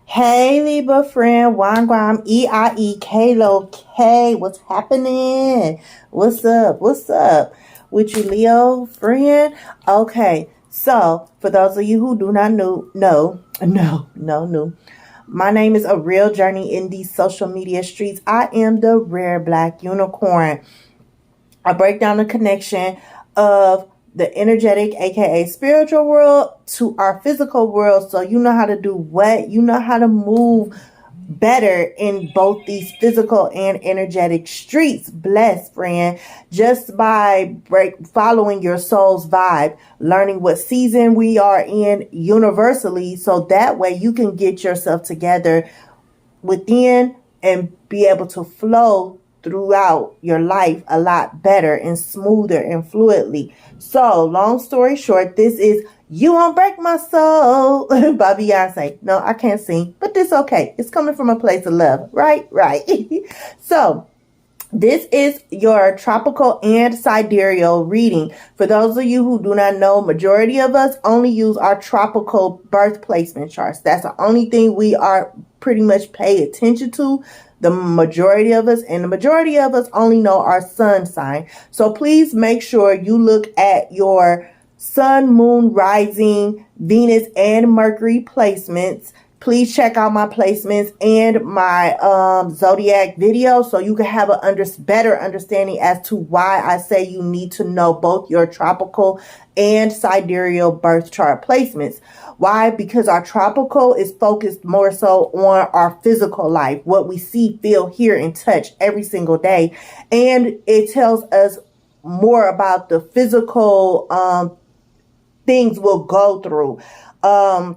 Hey, Libra friend, 𝕤𝕤𝕤𝕤𝕤. What's happening? What's up? What's up with you, Leo friend? Okay, so for those of you who do not know, my name is A Real Journey in these social media streets. I am the rare black unicorn. I break down the connection of the energetic, aka spiritual world, to our physical world, so you know how to do what? You know how to move better in both these physical and energetic streets. Blessed friend, just by following your soul's vibe, learning what season we are in universally, so that way you can get yourself together within and be able to flow throughout your life a lot better and smoother and fluidly. So long story short, this is You Won't Break My Soul by Beyonce. No, I can't sing, but it's okay. It's coming from a place of love, right? So this is your tropical and sidereal reading. For those of you who do not know, majority of us only use our tropical birth placement charts. That's the only thing we are pretty much pay attention to. The majority of us only know our sun sign. So please make sure you look at your sun, moon, rising, Venus, and Mercury placements. Please check out my placements and my zodiac video so you can have a better understanding as to why I say you need to know both your tropical and sidereal birth chart placements. Why? Because our tropical is focused more so on our physical life, what we see, feel, hear, and touch every single day. And it tells us more about the physical things we'll go through. And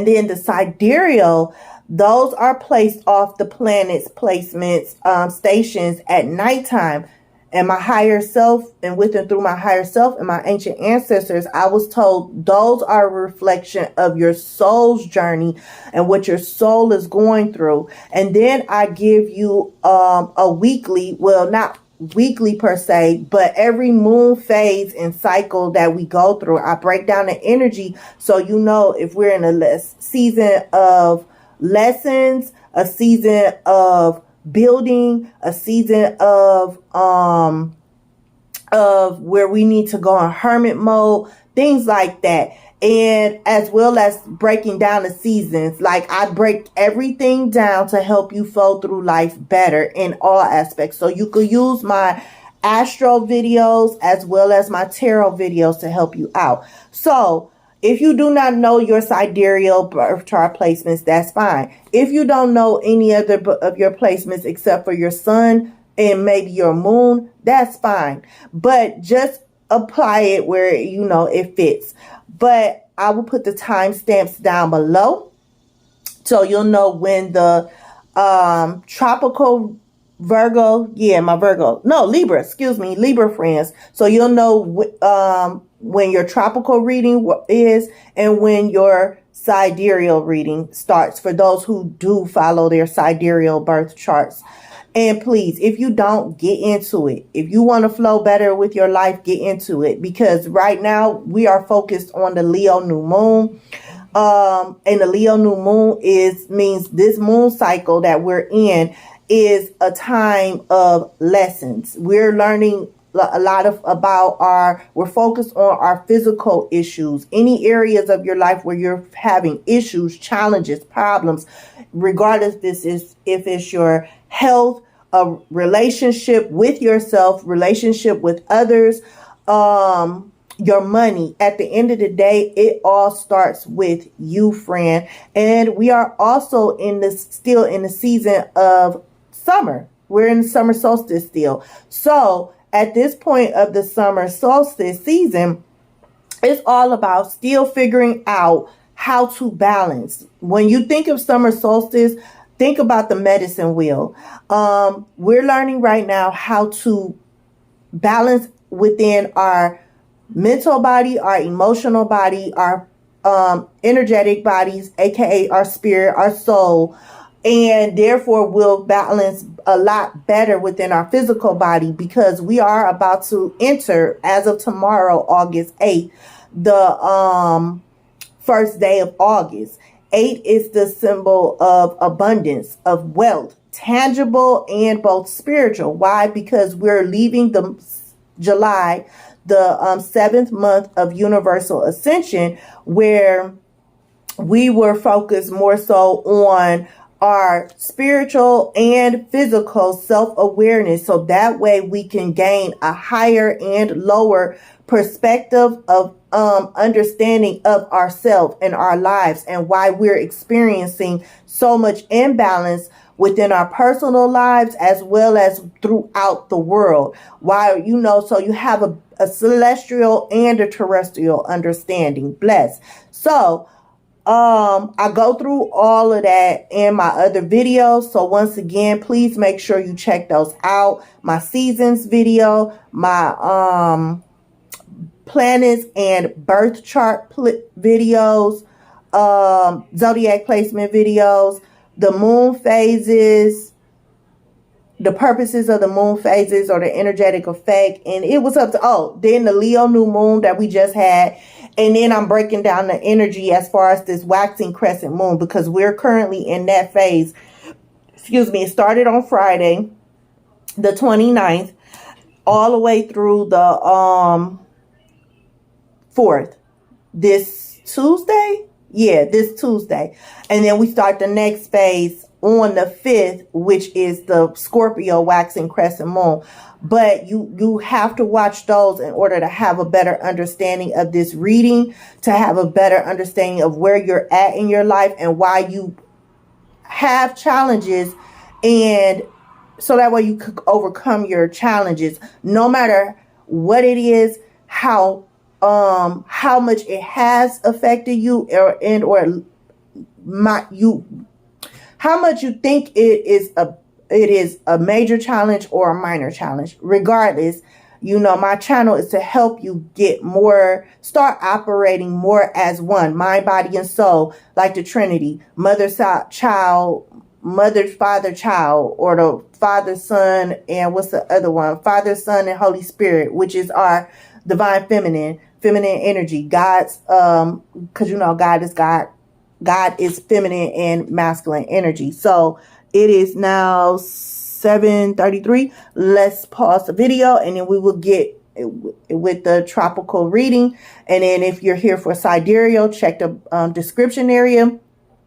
then the sidereal, those are placed off the planet's placements, stations at nighttime. And my higher self, and with and through my higher self and my ancient ancestors, I was told those are a reflection of your soul's journey and what your soul is going through. And then I give you a weekly, well, not weekly per se, but every moon phase and cycle that we go through, I break down the energy so you know if we're in a season of lessons, a season of building, a season of where we need to go in hermit mode, things like that. And as well as breaking down the seasons, like I break everything down to help you flow through life better in all aspects. So you could use my astro videos as well as my tarot videos to help you out. So if you do not know your sidereal birth chart placements, that's fine. If you don't know any other of your placements except for your sun and maybe your moon, that's fine. But just apply it where you know it fits. But I will put the timestamps down below so you'll know when the tropical Libra friends. So you'll know when your tropical reading is and when your sidereal reading starts for those who do follow their sidereal birth charts. And please, if you don't, get into it. If you want to flow better with your life, get into it. Because right now we are focused on the Leo new moon. And the Leo new moon means this moon cycle that we're in is a time of lessons. We're learning a lot we're focused on our physical issues, any areas of your life where you're having issues, challenges, problems, regardless if it's your health, a relationship with yourself, relationship with others, your money. At the end of the day, it all starts with you, friend. And we are also still in the season of summer. We're in the summer solstice still. So at this point of the summer solstice season, it's all about still figuring out how to balance. When you think of summer solstice, think about the medicine wheel. We're learning right now how to balance within our mental body, our emotional body, our energetic bodies, aka our spirit, our soul, and therefore we'll balance a lot better within our physical body, because we are about to enter, as of tomorrow, August 8th, the first day of August. 8 is the symbol of abundance, of wealth, tangible and both spiritual. Why? Because we're leaving the July, the 7th month of universal ascension, where we were focused more so on our spiritual and physical self-awareness. So that way we can gain a higher and lower perspective of understanding of ourselves and our lives, and why we're experiencing so much imbalance within our personal lives as well as throughout the world. Why, so you have a celestial and a terrestrial understanding. Bless. So I go through all of that in my other videos. So once again, please make sure you check those out. My seasons video, my planets and birth chart videos, zodiac placement videos, the moon phases, the purposes of the moon phases or the energetic effect. And it was up to, then the Leo new moon that we just had. And then I'm breaking down the energy as far as this waxing crescent moon, because we're currently in that phase. Excuse me. It started on Friday, the 29th, all the way through the 4th. This Tuesday? Yeah, this Tuesday. And then we start the next phase on the 5th, which is the Scorpio waxing crescent moon. But you have to watch those in order to have a better understanding of this reading, to have a better understanding of where you're at in your life and why you have challenges, and so that way you could overcome your challenges, no matter what it is, how much it has affected you, how much you think it is a major challenge or a minor challenge. Regardless, my channel is to help you start operating more as one, mind, body, and soul, like the Trinity, mother, child, mother, father, child, or the Father, Son, and what's the other one? Father, Son, and Holy Spirit, which is our divine feminine energy. God's, because God is God. God is feminine and masculine energy. So it is now 7:33. Let's pause the video and then we will get with the tropical reading. And then if you're here for Sidereal, check the description area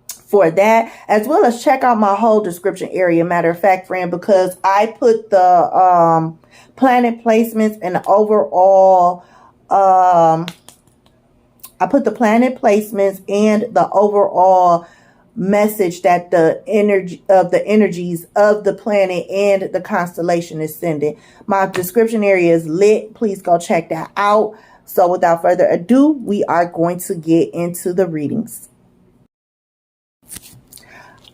for that, as well as check out my whole description area. Matter of fact, friend, because I put the planet placements and the overall I put the planet placements and the overall message that the energies of the planet and the constellation is sending. My description area is lit. Please go check that out. So without further ado, we are going to get into the readings.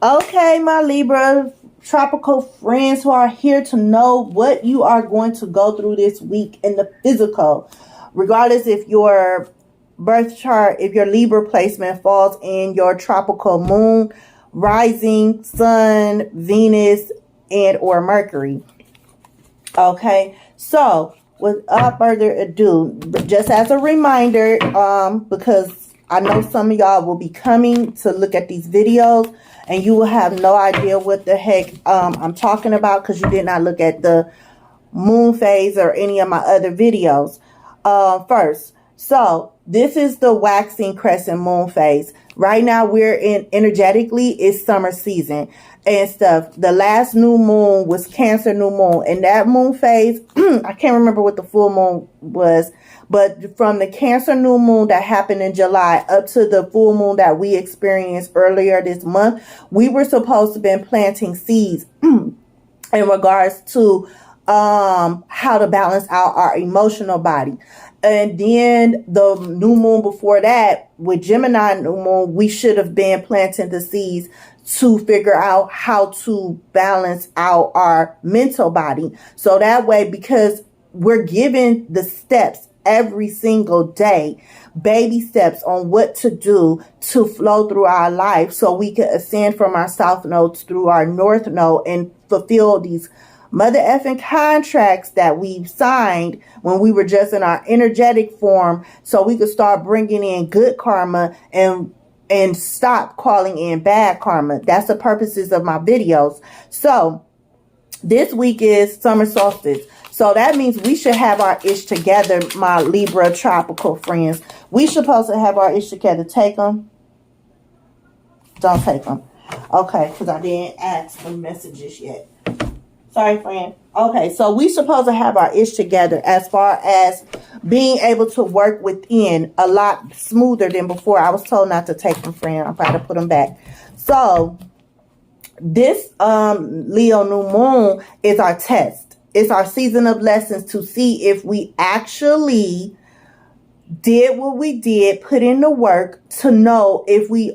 Okay, my Libra tropical friends who are here to know what you are going to go through this week in the physical. Regardless if your birth chart, if your Libra placement falls in your tropical moon, rising, sun, Venus, and or Mercury. Okay, so without further ado, just as a reminder, because I know some of y'all will be coming to look at these videos and you will have no idea what the heck I'm talking about, because you did not look at the moon phase or any of my other videos first. So this is the waxing crescent moon phase. Right now we're in, energetically, it's summer season and stuff. The last new moon was Cancer new moon, and that moon phase, I can't remember what the full moon was, but from the Cancer new moon that happened in July up to the full moon that we experienced earlier this month, we were supposed to be planting seeds in regards to how to balance out our emotional body. And then the new moon before that, with Gemini new moon, we should have been planting the seeds to figure out how to balance out our mental body. So that way, because we're given the steps every single day, baby steps on what to do to flow through our life so we can ascend from our south nodes through our north node and fulfill these mother effing contracts that we've signed when we were just in our energetic form, so we could start bringing in good karma and and stop calling in bad karma. That's the purposes of my videos. So this week is summer solstice. So that means we should have our ish together, my Libra tropical friends. We supposed to have our ish together. Take them. Don't take them. Okay, because I didn't ask the messages yet. Sorry, friend. Okay, so we supposed to have our ish together as far as being able to work within a lot smoother than before. I was told not to take them, friend. I'm trying to put them back. So this Leo new moon is our test. It's our season of lessons to see if we actually did what we did, put in the work to know if we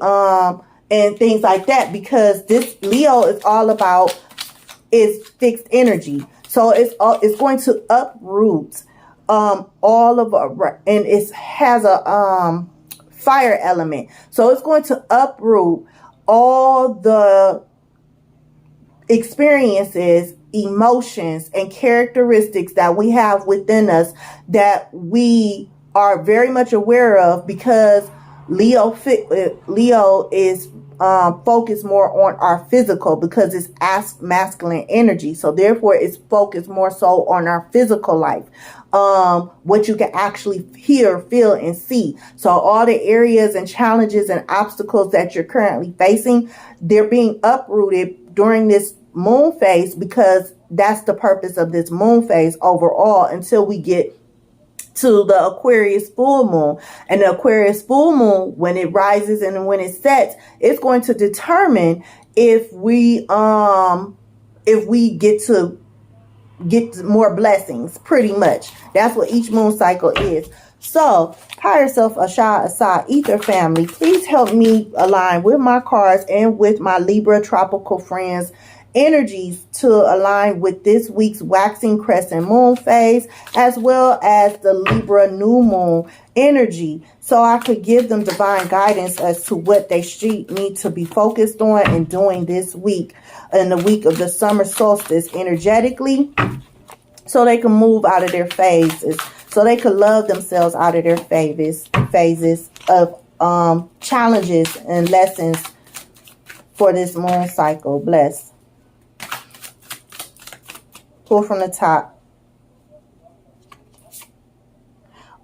and things like that, because this Leo is all about is fixed energy. So it's going to uproot all of and it has a fire element. So it's going to uproot all the experiences, emotions, and characteristics that we have within us that we are very much aware of, because Leo is focused more on our physical, because it's masculine energy. So therefore it's focused more so on our physical life, what you can actually hear, feel, and see. So all the areas and challenges and obstacles that you're currently facing, they're being uprooted during this moon phase, because that's the purpose of this moon phase overall, until we get to the Aquarius full moon. And the Aquarius full moon, when it rises and when it sets, it's going to determine if we get more blessings. Pretty much that's what each moon cycle is. So higher self, 𝕤𝕤𝒃 ether family, please help me align with my cards and with my Libra tropical friends energies to align with this week's waxing crescent moon phase, as well as the Libra new moon energy, so I could give them divine guidance as to what they need to be focused on and doing this week, in the week of the summer solstice, energetically, so they can move out of their phases, so they could love themselves out of their phases of challenges and lessons for this moon cycle. Bless. Pull from the top.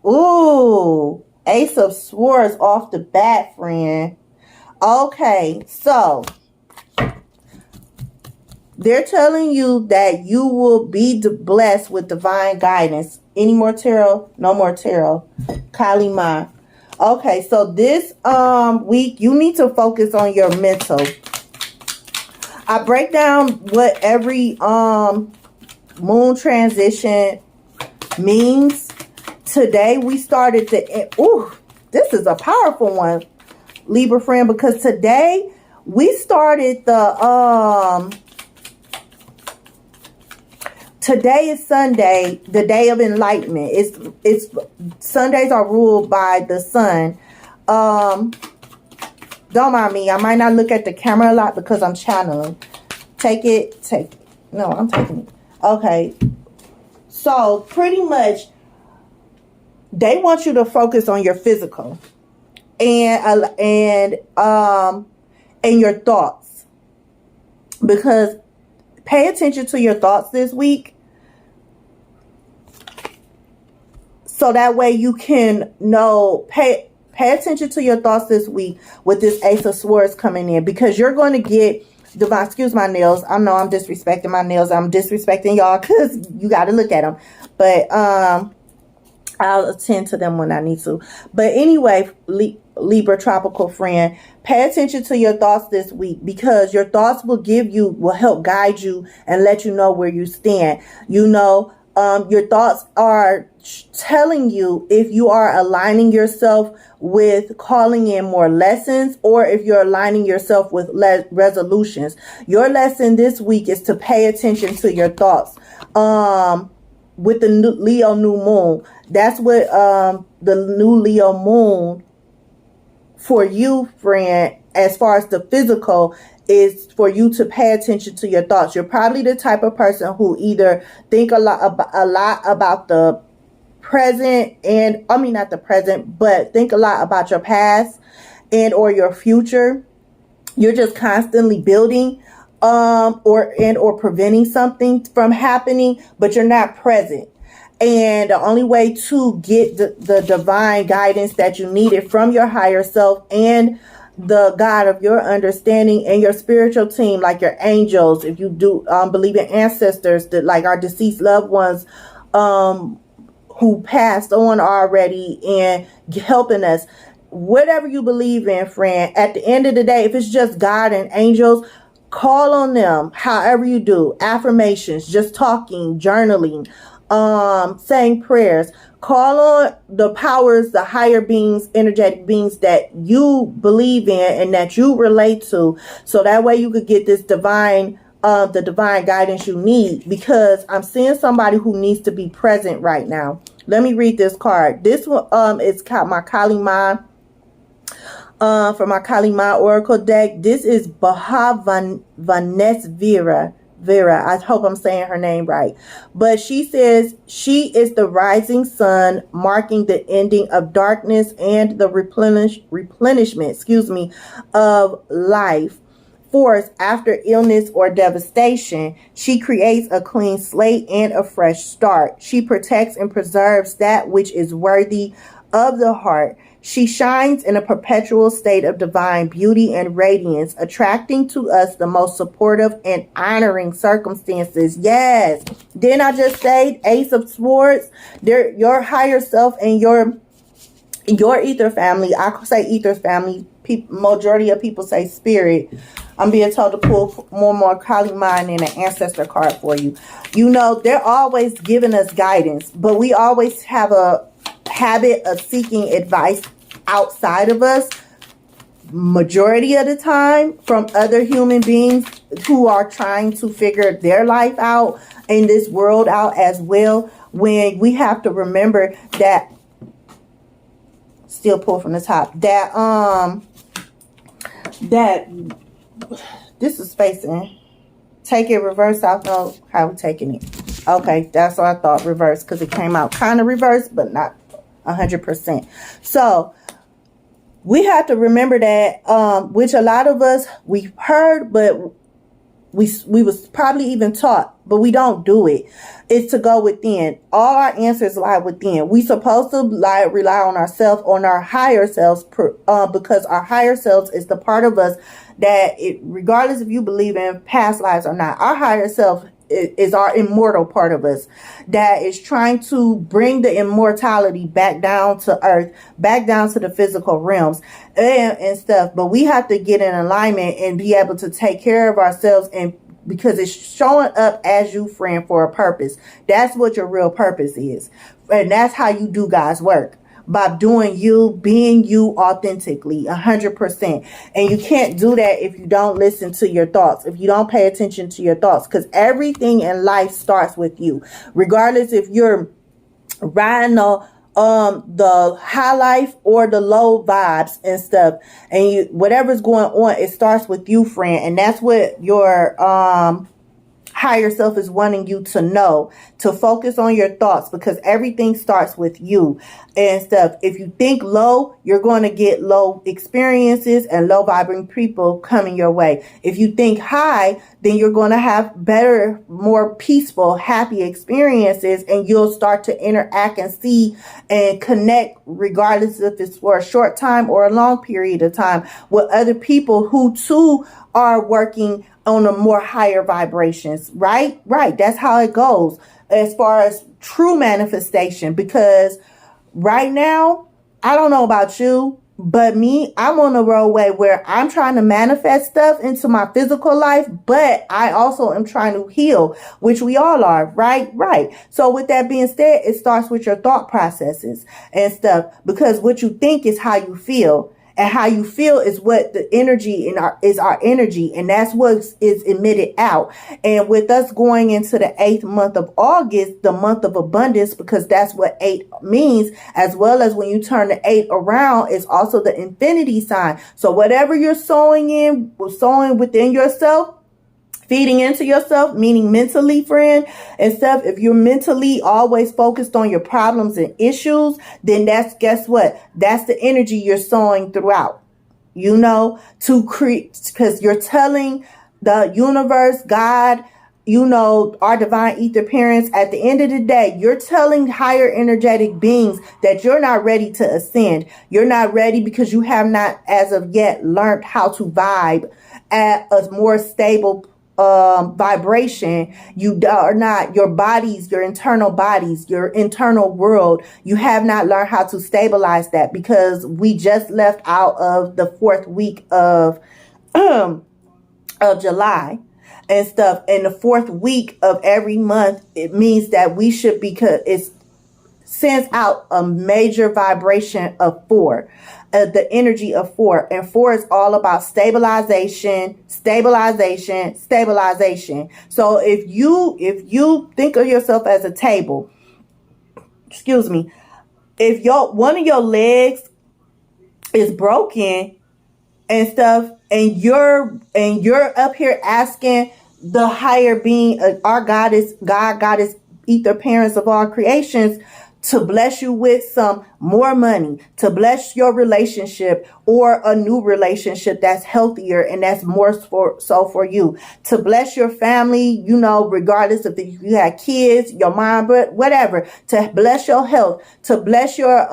Ooh, Ace of Swords off the bat, friend. Okay, so they're telling you that you will be blessed with divine guidance. Any more tarot? No more tarot. Kali Ma. Okay, so this week you need to focus on your mental. I break down what every moon transition means. Today we started this is a powerful one, Libra friend, because today we started today is Sunday, the day of enlightenment. It's Sundays are ruled by the sun. Don't mind me, I might not look at the camera a lot because I'm channeling. Take it. No, I'm taking it. Okay, so pretty much they want you to focus on your physical and your thoughts, because pay attention to your thoughts this week, so that way you can know, pay attention to your thoughts this week with this Ace of Swords coming in, because you're going to get divine, excuse my nails. I know I'm disrespecting my nails. I'm disrespecting y'all because you got to look at them. But I'll attend to them when I need to. But anyway, Libra tropical friend, pay attention to your thoughts this week, because your thoughts will help guide you and let you know where you stand. You know, your thoughts are telling you if you are aligning yourself with calling in more lessons, or if you're aligning yourself with resolutions. Your lesson this week is to pay attention to your thoughts. With the Leo new moon, that's what the new Leo moon for you, friend, as far as the physical, is for you to pay attention to your thoughts. You're probably the type of person who either think a lot about the present, and I mean not the present, but think a lot about your past, and or your future. You're just constantly building or preventing something from happening, but you're not present. And the only way to get the divine guidance that you needed from your higher self and the God of your understanding and your spiritual team, like your angels, if you do believe in ancestors, that like our deceased loved ones who passed on already and helping us, whatever you believe in, friend, at the end of the day, if it's just God and angels, call on them however you do. Affirmations, just talking, journaling, saying prayers. Call on the powers, the higher beings, energetic beings that you believe in and that you relate to, so that way you could get this divine the divine guidance you need, because I'm seeing somebody who needs to be present right now. Let me read this card. This one is my Kali Ma from my Kali Ma Oracle deck. This is 𝕤𝕐𝕐. Vera, I hope I'm saying her name right. But she says she is the rising sun, marking the ending of darkness and the replenishment, of life force after illness or devastation. She creates a clean slate and a fresh start. She protects and preserves that which is worthy of the heart. She shines in a perpetual state of divine beauty and radiance, attracting to us the most supportive and honoring circumstances. Yes. Didn't I just say Ace of Swords? Your higher self and your ether family. I could say ether family. Majority of people say spirit. I'm being told to pull more Kali Ma and an ancestor card for you. You know, they're always giving us guidance, but we always have a habit of seeking advice outside of us, majority of the time, from other human beings who are trying to figure their life out in this world out as well, when we have to remember that, still pull from the top, that this is spacing. Take it reverse. I don't know how we're taking it. Okay, that's what I thought, reverse, because it came out kind of reverse, but not 100%. So we have to remember that, which a lot of us, we've heard, but we was probably even taught, but we don't do it. It's to go within. All our answers lie within. We supposed to rely on ourselves, on our higher selves, because our higher selves is the part of us that, regardless if you believe in past lives or not, our higher self is our immortal part of us that is trying to bring the immortality back down to earth, back down to the physical realms and stuff. But we have to get in alignment and be able to take care of ourselves, and because it's showing up as you, friend, for a purpose. That's what your real purpose is. And that's how you do God's work. By doing you, being you authentically, 100%. And you can't do that if you don't listen to your thoughts, if you don't pay attention to your thoughts, because everything in life starts with you. Regardless if you're riding the high life or the low vibes and stuff, and whatever's going on, it starts with you, friend. And that's what your higher self is wanting you to know, to focus on your thoughts, because everything starts with you and stuff. If you think low, you're going to get low experiences and low vibrating people coming your way. If you think high, then you're going to have better, more peaceful, happy experiences, and you'll start to interact and see and connect, regardless if it's for a short time or a long period of time, with other people who too are working on a more higher vibrations, right? Right. That's how it goes as far as true manifestation. Because right now, I don't know about you, but me, I'm on a roadway where I'm trying to manifest stuff into my physical life, but I also am trying to heal, which we all are, right? Right. So with that being said, it starts with your thought processes and stuff, because what you think is how you feel. And how you feel is what the energy is our energy. And that's what is emitted out. And with us going into the 8th month of August, the month of abundance, because that's what 8 means, as well as when you turn the 8 around, it's also the infinity sign. So whatever you're sowing within yourself, feeding into yourself, meaning mentally, friend, and stuff. If you're mentally always focused on your problems and issues, then guess what? That's the energy you're sowing throughout. you know, to create, because you're telling the universe, God, you know, our divine ether parents, at the end of the day, you're telling higher energetic beings that you're not ready to ascend. You're not ready because you have not, as of yet, learned how to vibe at a more stable vibration. You are not, your bodies, your internal bodies, your internal world, you have not learned how to stabilize that, because we just left out of the 4th week of July and stuff. And the 4th week of every month, it means that we should, because it sends out a major vibration of 4, the energy of 4. And 4 is all about stabilization, stabilization, stabilization. So if you think of yourself as a table, excuse me, if one of your legs is broken and stuff, and you're up here asking the higher being, our goddess, goddess, ether parents of all creations, to bless you with some more money, to bless your relationship or a new relationship that's healthier and that's more for you, to bless your family, you know, regardless if you had kids, your mom, but whatever, to bless your health, to bless your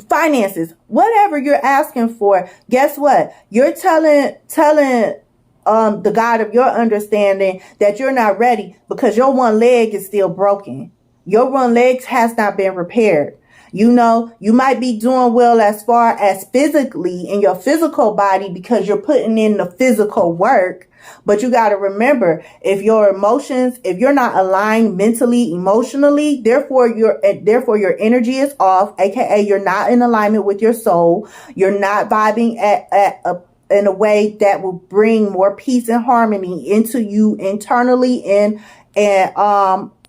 finances, whatever you're asking for. Guess what? You're telling the God of your understanding that you're not ready because your one leg is still broken. Your one leg has not been repaired. You know, you might be doing well as far as physically in your physical body because you're putting in the physical work. But you got to remember, if your emotions, if you're not aligned mentally, emotionally, therefore your energy is off, aka you're not in alignment with your soul. You're not vibing in a way that will bring more peace and harmony into you internally and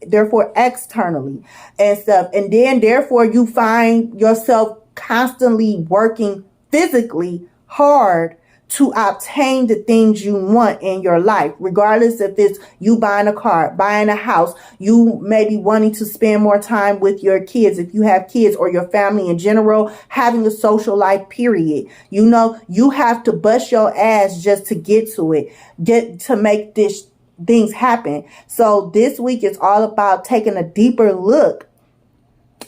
therefore externally and stuff. And then therefore you find yourself constantly working physically hard to obtain the things you want in your life, regardless if it's you buying a car, buying a house, you may be wanting to spend more time with your kids, if you have kids, or your family in general, having a social life, period. You know, you have to bust your ass just to get to it, get to make this things happen. So this week is all about taking a deeper look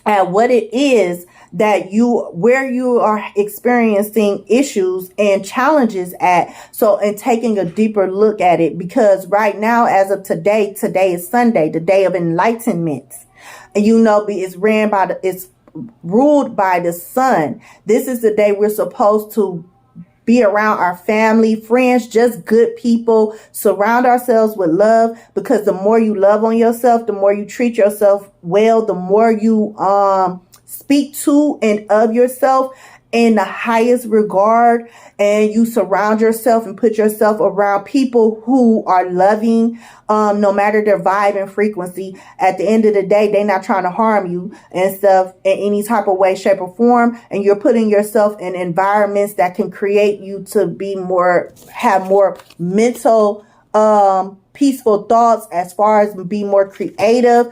at what it is that where you are experiencing issues and challenges at. So, and taking a deeper look at it, because right now, as of today is Sunday, the day of enlightenment. And you know, it's ruled by the sun. This is the day we're supposed to be around our family, friends, just good people. Surround ourselves with love, because the more you love on yourself, the more you treat yourself well, the more you speak to and of yourself in the highest regard, and you surround yourself and put yourself around people who are loving, no matter their vibe and frequency. At the end of the day, they're not trying to harm you and stuff in any type of way, shape, or form. And you're putting yourself in environments that can create you to have more mental, peaceful thoughts, as far as be more creative,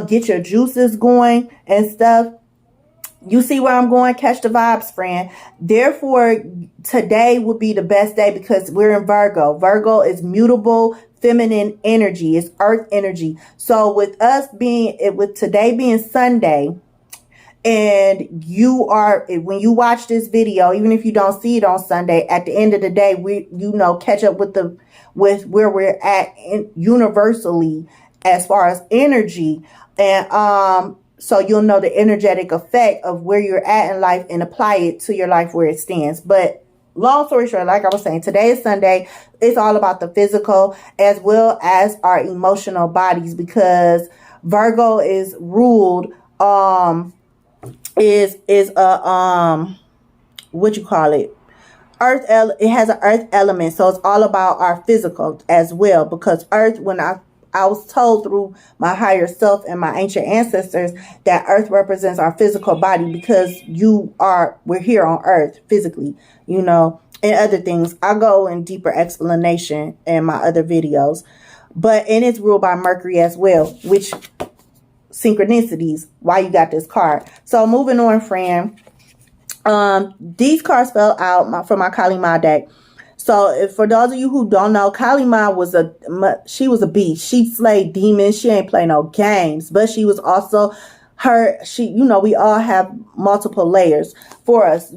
get your juices going and stuff. You see where I'm going? Catch the vibes, friend. Therefore, today would be the best day because we're in Virgo. Virgo is mutable, feminine energy. It's earth energy. So with today being Sunday, and when you watch this video, even if you don't see it on Sunday, at the end of the day, catch up with where we're at universally as far as energy. And, so you'll know the energetic effect of where you're at in life and apply it to your life where it stands. But long story short, like I was saying, today is Sunday. It's all about the physical as well as our emotional bodies, because Virgo is ruled, earth. It has an earth element. So it's all about our physical as well, because earth, when I was told through my higher self and my ancient ancestors that earth represents our physical body, because we're here on earth physically, and other things. I'll go in deeper explanation in my other videos, and it's ruled by Mercury as well, which synchronicities, why you got this card. So moving on, friend. These cards fell out for my 𝕬𝕦 deck. So if, for those of you who don't know, 𝕬𝕦 was she was a beast. She slayed demons. She ain't play no games, but she was also we all have multiple layers for us,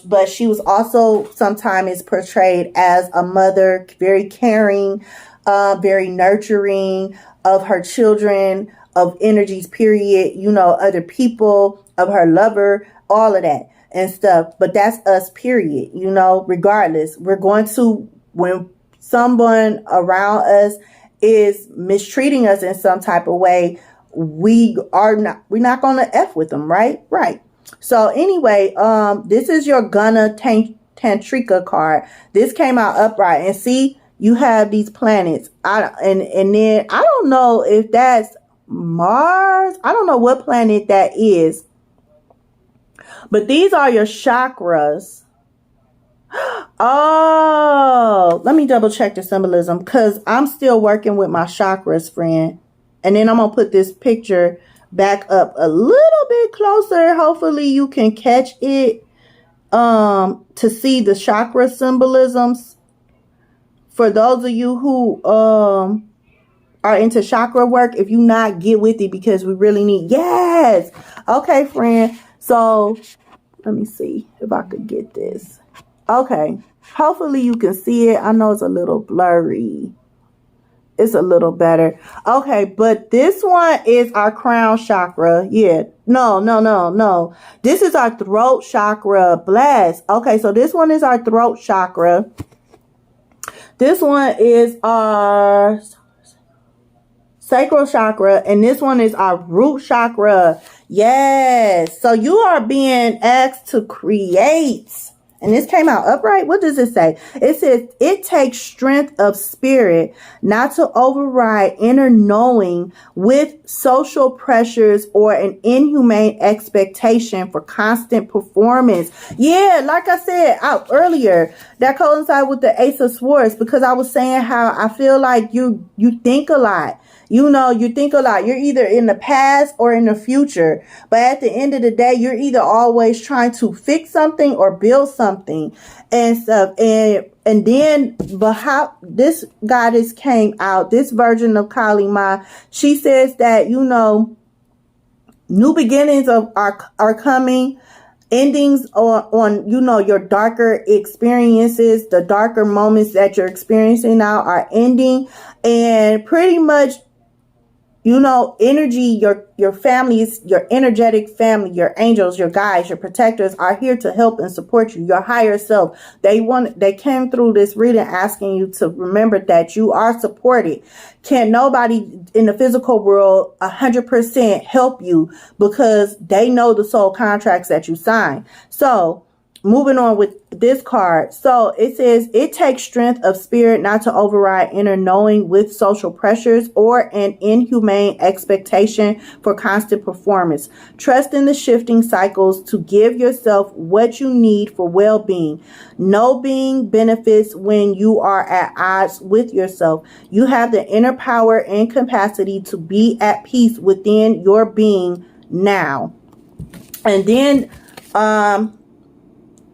but she was also sometimes portrayed as a mother, very caring, very nurturing of her children, of energies, period, other people, of her lover, all of that and stuff. But that's us, period. Regardless, we're going to, when someone around us is mistreating us in some type of way, we're not going to F with them, right? So anyway, this is your 𝕤𝕤𝕤𝕤 card. This came out upright, and see, you have these planets. And then I don't know if that's Mars. I don't know what planet that is. But these are your chakras. Oh, let me double check the symbolism, because I'm still working with my chakras, friend. And then I'm going to put this picture back up a little bit closer. Hopefully you can catch it to see the chakra symbolisms. For those of you who are into chakra work, if you not, get with it, because we really need. Yes. Okay, friend. So let me see if I could get this. Okay. Hopefully you can see it. I know it's a little blurry. It's a little better. Okay, but this one is our crown chakra. Yeah. No. This is our throat chakra. Bless. Okay, so this one is our throat chakra. This one is our sacral chakra, and this one is our root chakra. Yes. So you are being asked to create. And this came out upright. What does it say? It says, it takes strength of spirit not to override inner knowing with social pressures or an inhumane expectation for constant performance. Yeah, like I said earlier, that coincides with the Ace of Swords, because I was saying how I feel like you think a lot. You think a lot. You're either in the past or in the future. But at the end of the day, you're either always trying to fix something or build something and stuff. And then, but how this goddess came out, this version of 𝕬𝕦, she says that, new beginnings are coming. Endings on your darker experiences, the darker moments that you're experiencing now are ending. And pretty much, energy, your families, your energetic family, your angels, your guides, your protectors are here to help and support you. Your higher self. They came through this reading asking you to remember that you are supported. Can't nobody in the physical world 100% help you, because they know the soul contracts that you sign. So moving on with this card. So it says, it takes strength of spirit not to override inner knowing with social pressures or an inhumane expectation for constant performance. Trust in the shifting cycles to give yourself what you need for well-being. No being benefits when you are at odds with yourself. You have the inner power and capacity to be at peace within your being now. And then,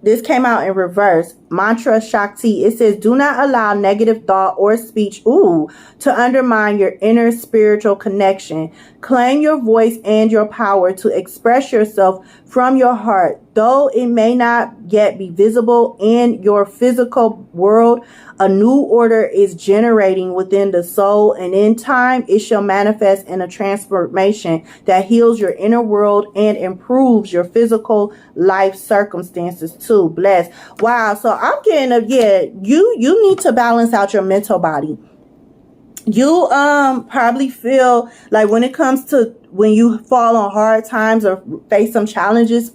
this came out in reverse. Mantra Shakti. It says, do not allow negative thought or speech, to undermine your inner spiritual connection. Claim your voice and your power to express yourself from your heart. Though it may not yet be visible in your physical world, a new order is generating within the soul, and in time it shall manifest in a transformation that heals your inner world and improves your physical life circumstances too. Bless. Wow. So I'm getting you need to balance out your mental body. You probably feel like when it comes to when you fall on hard times or face some challenges,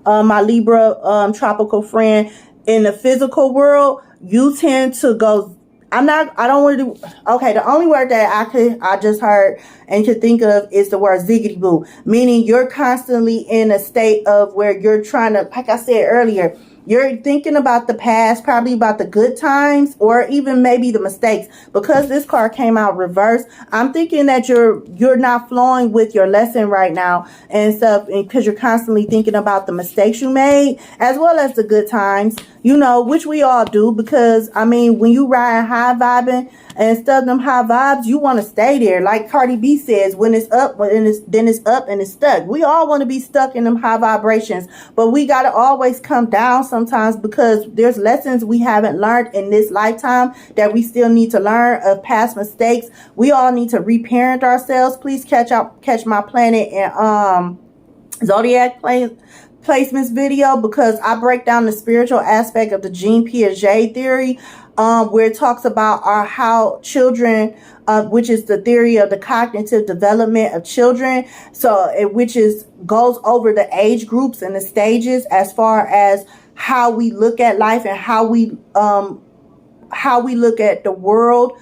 my Libra tropical friend, in the physical world, you tend to go. The only word that I just heard and could think of is the word 𝕔𝕤𝕤, meaning you're constantly in a state of where you're trying to, like I said earlier, You're thinking about the past, probably about the good times, or even maybe the mistakes. Because this card came out reversed, I'm thinking that you're not flowing with your lesson right now and stuff, because you're constantly thinking about the mistakes you made as well as the good times, you know, which we all do. Because I mean, when you ride high vibing and stuff, them high vibes, you want to stay there. Like Cardi B says, when it's up, then it's up and it's stuck. We all want to be stuck in them high vibrations, but we got to always come down sometimes, because there's lessons we haven't learned in this lifetime that we still need to learn of past mistakes. We all need to reparent ourselves. Please catch my planet and zodiac placements video, because I break down the spiritual aspect of the 𝕤𝕤𝕤𝕤 theory, where it talks about how children, which is the theory of the cognitive development of children, so which goes over the age groups and the stages as far as how we look at life and how we look at the world,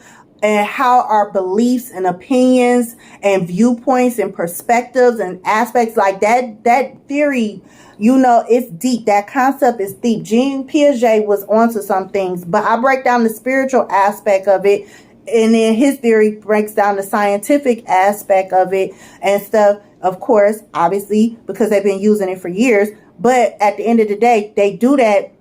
and how our beliefs and opinions and viewpoints and perspectives and aspects like that theory, you know, it's deep. That concept is deep. 𝕤𝕤𝕤𝕤 was onto some things, but I break down the spiritual aspect of it, and then his theory breaks down the scientific aspect of it and stuff, of course, obviously, because they've been using it for years. But at the end of the day, they do that.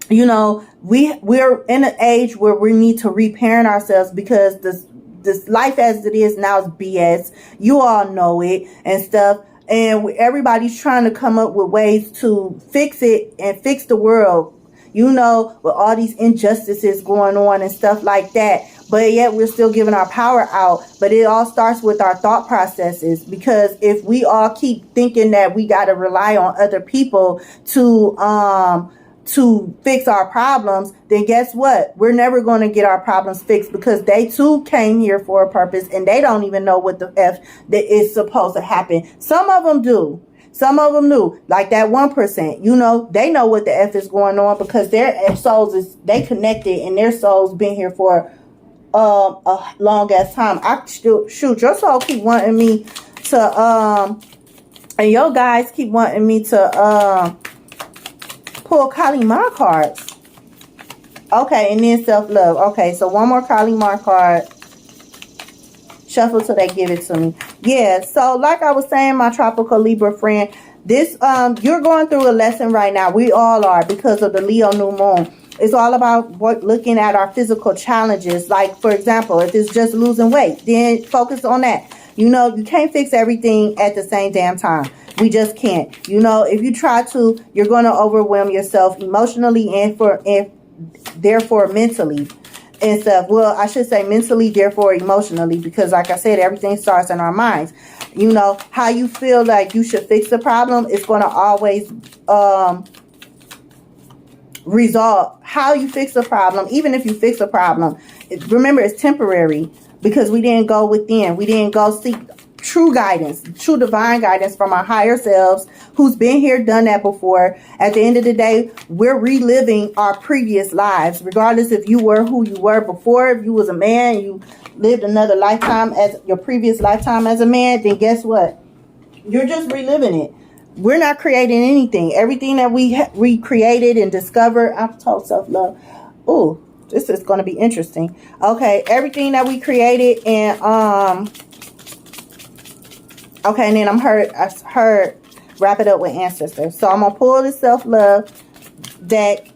You know, we're in an age where we need to reparent ourselves, because this life as it is now is BS. You all know it and stuff. And everybody's trying to come up with ways to fix it and fix the world, you know, with all these injustices going on and stuff like that. But yet we're still giving our power out. But it all starts with our thought processes, because if we all keep thinking that we got to rely on other people to fix our problems, then guess what? We're never going to get our problems fixed, because they too came here for a purpose, and they don't even know what the F that is supposed to happen. Some of them do. Some of them do. Like that 1%, you know, they know what the F is going on, because their souls they connected, and their souls been here for a long ass time. Shoot, your soul keep wanting me to and your guys keep wanting me to pull Kali Ma cards. Okay, and then self-love. Okay, so one more Kali Ma card. Shuffle till they give it to me. Yeah, so like I was saying, my tropical Libra friend, this you're going through a lesson right now. We all are, because of the Leo new moon. It's all about looking at our physical challenges. Like, for example, if it's just losing weight, then focus on that. You know, you can't fix everything at the same damn time. We just can't. You know, if you try to, you're going to overwhelm yourself emotionally and therefore mentally and stuff. Well, I should say mentally, therefore emotionally, because like I said, everything starts in our minds. You know, how you feel like you should fix the problem is going to always resolve. How you fix a problem, even if you fix a problem, remember, it's temporary, because we didn't go within. We didn't go seek true guidance, true divine guidance from our higher selves, who's been here, done that before. At the end of the day, we're reliving our previous lives, regardless if you were who you were before. If you was a man, you lived another lifetime as your previous lifetime as a man, then guess what? You're just reliving it. We're not creating anything. Everything that we created and discovered, I've told self-love. Ooh, this is going to be interesting. Okay, everything that we created and okay, and then I heard wrap it up with ancestors. So I'm gonna pull the self-love deck,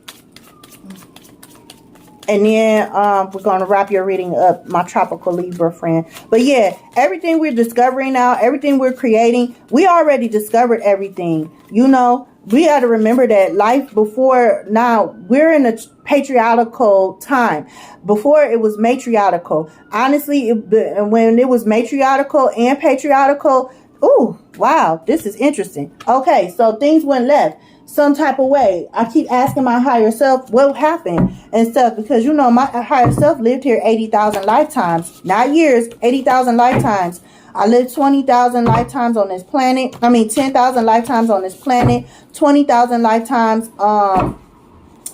and then we're gonna wrap your reading up, my tropical Libra friend. But yeah, everything we're discovering now, everything we're creating, we already discovered everything. You know, we got to remember that life before now, we're in a patriarchal time. Before it was matriarchal. Honestly, when it was matriarchal and patriarchal, ooh, wow, this is interesting. Okay, so things went left some type of way. I keep asking my higher self what happened and stuff, because you know my higher self lived here 80,000 lifetimes, not years, 80,000 lifetimes. I lived 20,000 lifetimes on this planet. I mean 10,000 lifetimes on this planet, 20,000 lifetimes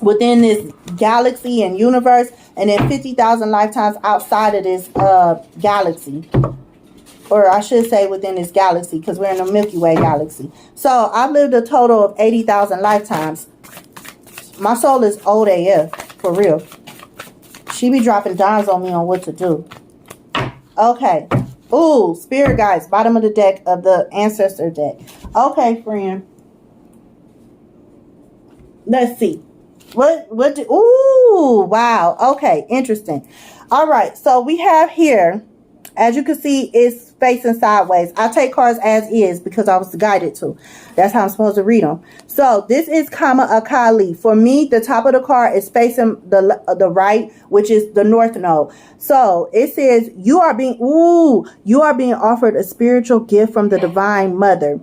within this galaxy and universe, and then 50,000 lifetimes outside of this galaxy. Or I should say within this galaxy, because we're in the Milky Way galaxy. So I've lived a total of 80,000 lifetimes. My soul is old AF, for real. She be dropping dimes on me on what to do. Okay. Ooh, spirit guides. Bottom of the deck of the ancestor deck. Okay, friend. Let's see. Ooh, wow. Okay, interesting. All right, so we have here, as you can see, it's facing sideways. I take cards as is because I was guided to. That's how I'm supposed to read them. So this is 𝕂𝕂𝒼. For me, the top of the card is facing the right, which is the north node. So it says you are being offered a spiritual gift from the Divine Mother.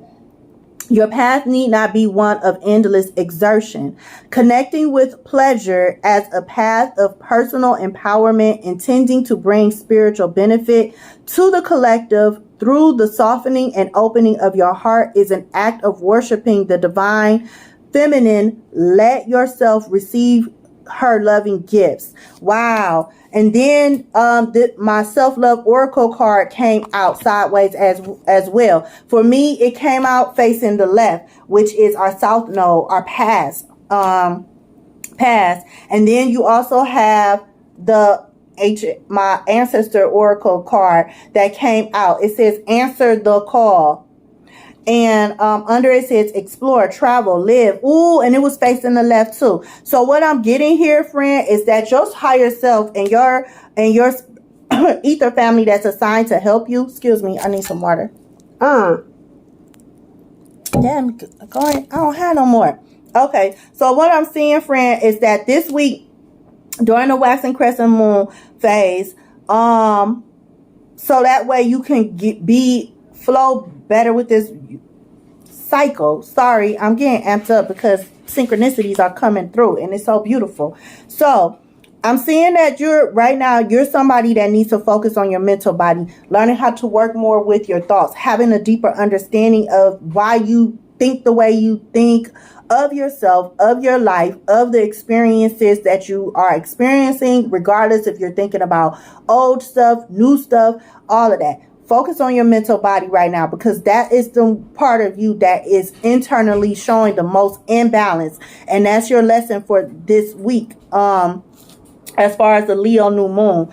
Your path need not be one of endless exertion. Connecting with pleasure as a path of personal empowerment, intending to bring spiritual benefit to the collective through the softening and opening of your heart is an act of worshiping the divine feminine. Let yourself receive her loving gifts. Wow. And then my self-love oracle card came out sideways as well. For me, it came out facing the left, which is our south node, our past. And then you also have my ancestor oracle card that came out. It says answer the call. And under it says explore, travel, live. Ooh, and it was facing the left too. So what I'm getting here, friend, is that your higher self and your ether family that's assigned to help you. Excuse me, I need some water. Damn, I don't have no more. Okay, so what I'm seeing, friend, is that this week during the Waxing Crescent Moon phase, so that way you can flow better with this cycle. Sorry, I'm getting amped up because synchronicities are coming through and it's so beautiful. So I'm seeing that you're somebody that needs to focus on your mental body, learning how to work more with your thoughts, having a deeper understanding of why you think the way you think, of yourself, of your life, of the experiences that you are experiencing, regardless if you're thinking about old stuff, new stuff, all of that. Focus on your mental body right now, because that is the part of you that is internally showing the most imbalance. And that's your lesson for this week. As far as the Leo new moon,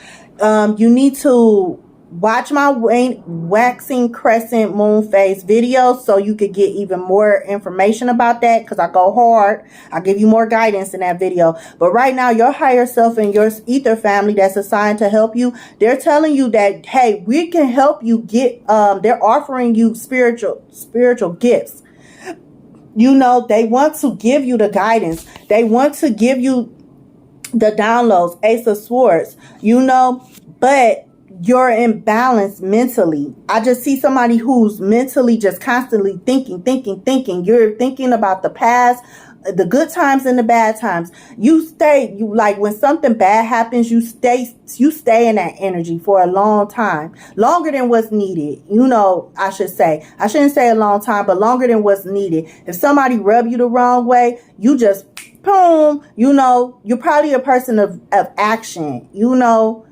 you need to watch my Waxing Crescent Moon phase video so you could get even more information about that, because I go hard. I give you more guidance in that video. But right now, your higher self and your ether family that's assigned to help you, they're telling you that, hey, we can help you get, they're offering you spiritual gifts. You know, they want to give you the guidance. They want to give you the downloads, Ace of Swords, you know, but you're imbalanced mentally. I just see somebody who's mentally just constantly thinking. You're thinking about the past, the good times and the bad times. You like when something bad happens, you stay in that energy for a long time, longer than what's needed. You know, I shouldn't say a long time, but longer than what's needed. If somebody rub you the wrong way, you just boom, you know, you're probably a person of action, you know.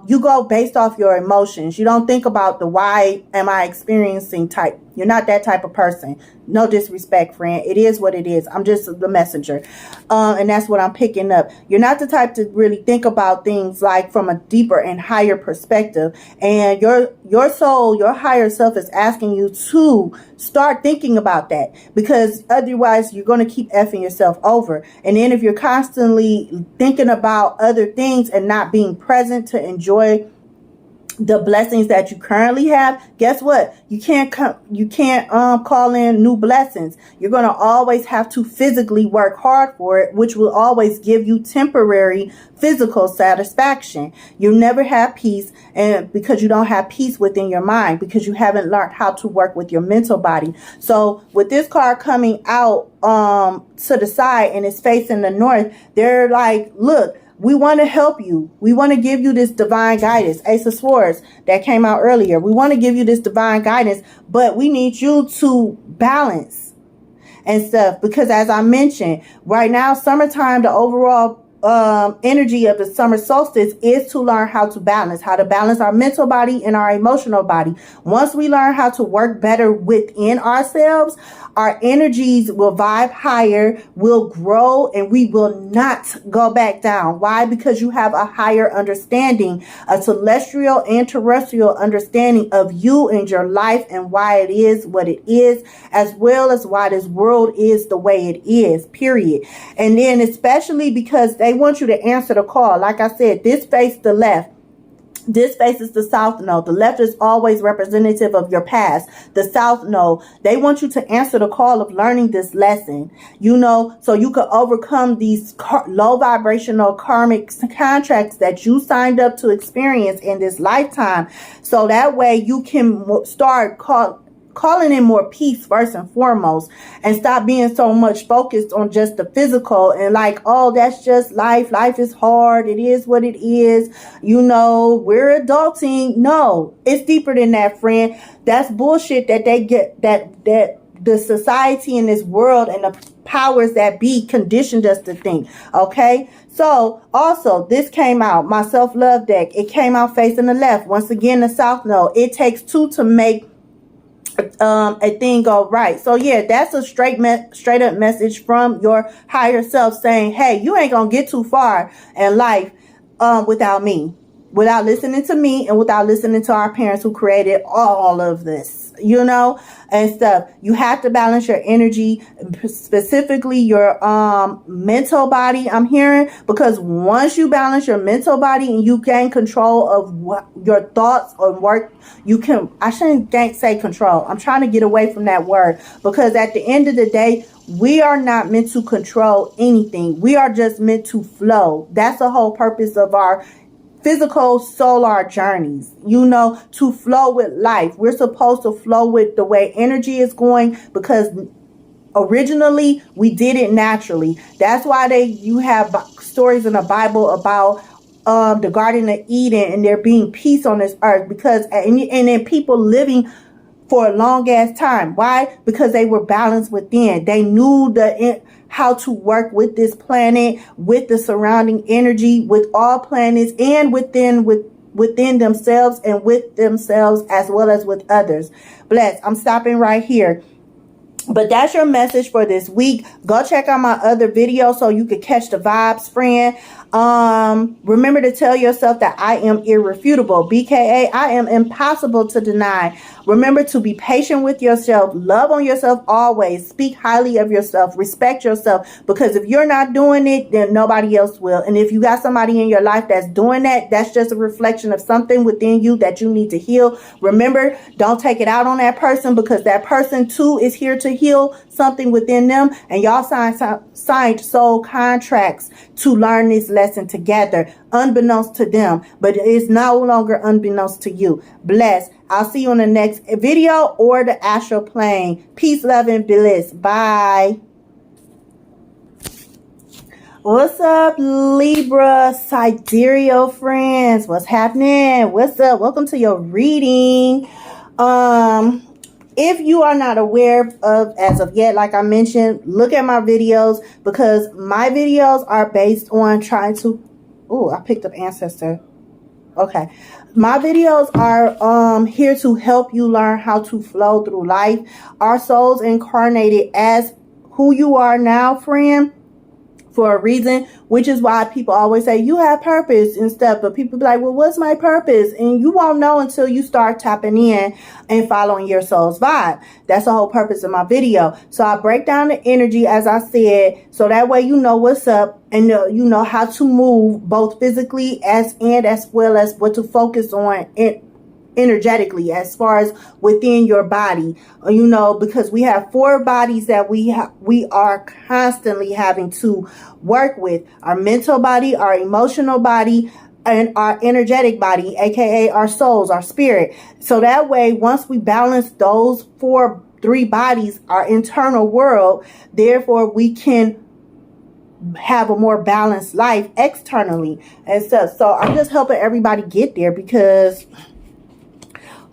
You go based off your emotions. You don't think about the why am I experiencing type. You're not that type of person. No disrespect, friend. It is what it is. I'm just the messenger. And that's what I'm picking up. You're not the type to really think about things like from a deeper and higher perspective. And your soul, your higher self is asking you to start thinking about that, because otherwise you're going to keep effing yourself over. And then if you're constantly thinking about other things and not being present to enjoy the blessings that you currently have, guess what? You can't call in new blessings. You're going to always have to physically work hard for it, which will always give you temporary physical satisfaction. You never have peace, and because you don't have peace within your mind, because you haven't learned how to work with your mental body. So with this card coming out to the side and it's facing the north, they're like, look, we want to help you. We want to give you this divine guidance. Ace of Swords that came out earlier. We want to give you this divine guidance, but we need you to balance and stuff. Because as I mentioned, right now, summertime, the overall energy of the summer solstice is to learn how to balance our mental body and our emotional body. Once we learn how to work better within ourselves, our energies will vibe higher, will grow, and we will not go back down. Why? Because you have a higher understanding, a celestial and terrestrial understanding of you and your life and why it is what it is, as well as why this world is the way it is, period. And then especially because they want you to answer the call. Like I said, this face the left. This faces the south node. The left is always representative of your past. The south node, they want you to answer the call of learning this lesson, so you could overcome these low vibrational karmic contracts that you signed up to experience in this lifetime. So that way you can start calling in more peace first and foremost, and stop being so much focused on just the physical and like, oh, that's just life. Life is hard. It is what it is. We're adulting. No, it's deeper than that, friend. That's bullshit that they get, that the society in this world and the powers that be conditioned us to think. Okay. So also this came out, my self-love deck. It came out facing the left. Once again, the south node. It takes two to make a thing go right. So yeah, that's a straight up message from your higher self saying, hey, you ain't gonna get too far in life without me, without listening to me, and without listening to our parents who created all of this, and stuff. You have to balance your energy, specifically your mental body, I'm hearing, because once you balance your mental body and you gain control of your thoughts or work, I shouldn't say control. I'm trying to get away from that word, because at the end of the day, we are not meant to control anything. We are just meant to flow. That's the whole purpose of our physical solar journeys, to flow with life. We're supposed to flow with the way energy is going, because originally we did it naturally. That's why you have stories in the Bible about the Garden of Eden and there being peace on this earth, because and then people living for a long ass time. Why? Because they were balanced within. They knew how to work with this planet, with the surrounding energy, with all planets, and within themselves, and with themselves as well as with others. Bless. I'm stopping right here. But that's your message for this week. Go check out my other video so you can catch the vibes, friend. Remember to tell yourself that I am irrefutable. BKA, I am impossible to deny. Remember to be patient with yourself. Love on yourself always. Speak highly of yourself. Respect yourself. Because if you're not doing it, then nobody else will. And if you got somebody in your life that's doing that, that's just a reflection of something within you that you need to heal. Remember, don't take it out on that person, because that person too is here to heal something within them. And y'all signed soul contracts to learn this lesson together, unbeknownst to them, but it is no longer unbeknownst to you. Bless. I'll see you on the next video or the astral plane. Peace, love, and bliss. Bye. What's up, Libra Sidereal friends? What's happening? What's up? Welcome to your reading. If you are not aware of as of yet, like I mentioned, look at my videos, because my videos are based on trying to... Oh, I picked up Ancestor. Okay. My videos are here to help you learn how to flow through life. Our souls incarnated as who you are now, friend, for a reason, which is why people always say you have purpose and stuff. But people be like, well, what's my purpose? And you won't know until you start tapping in and following your soul's vibe. That's the whole purpose of my video. So I break down the energy, as I said, so that way you know what's up and you know how to move both physically as well as what to focus on energetically, as far as within your body, because we have 4 bodies that we are constantly having to work with: our mental body, our emotional body, and our energetic body, aka our souls, our spirit. So that way, once we balance those 3 bodies, our internal world, therefore we can have a more balanced life externally and stuff. So I'm just helping everybody get there, because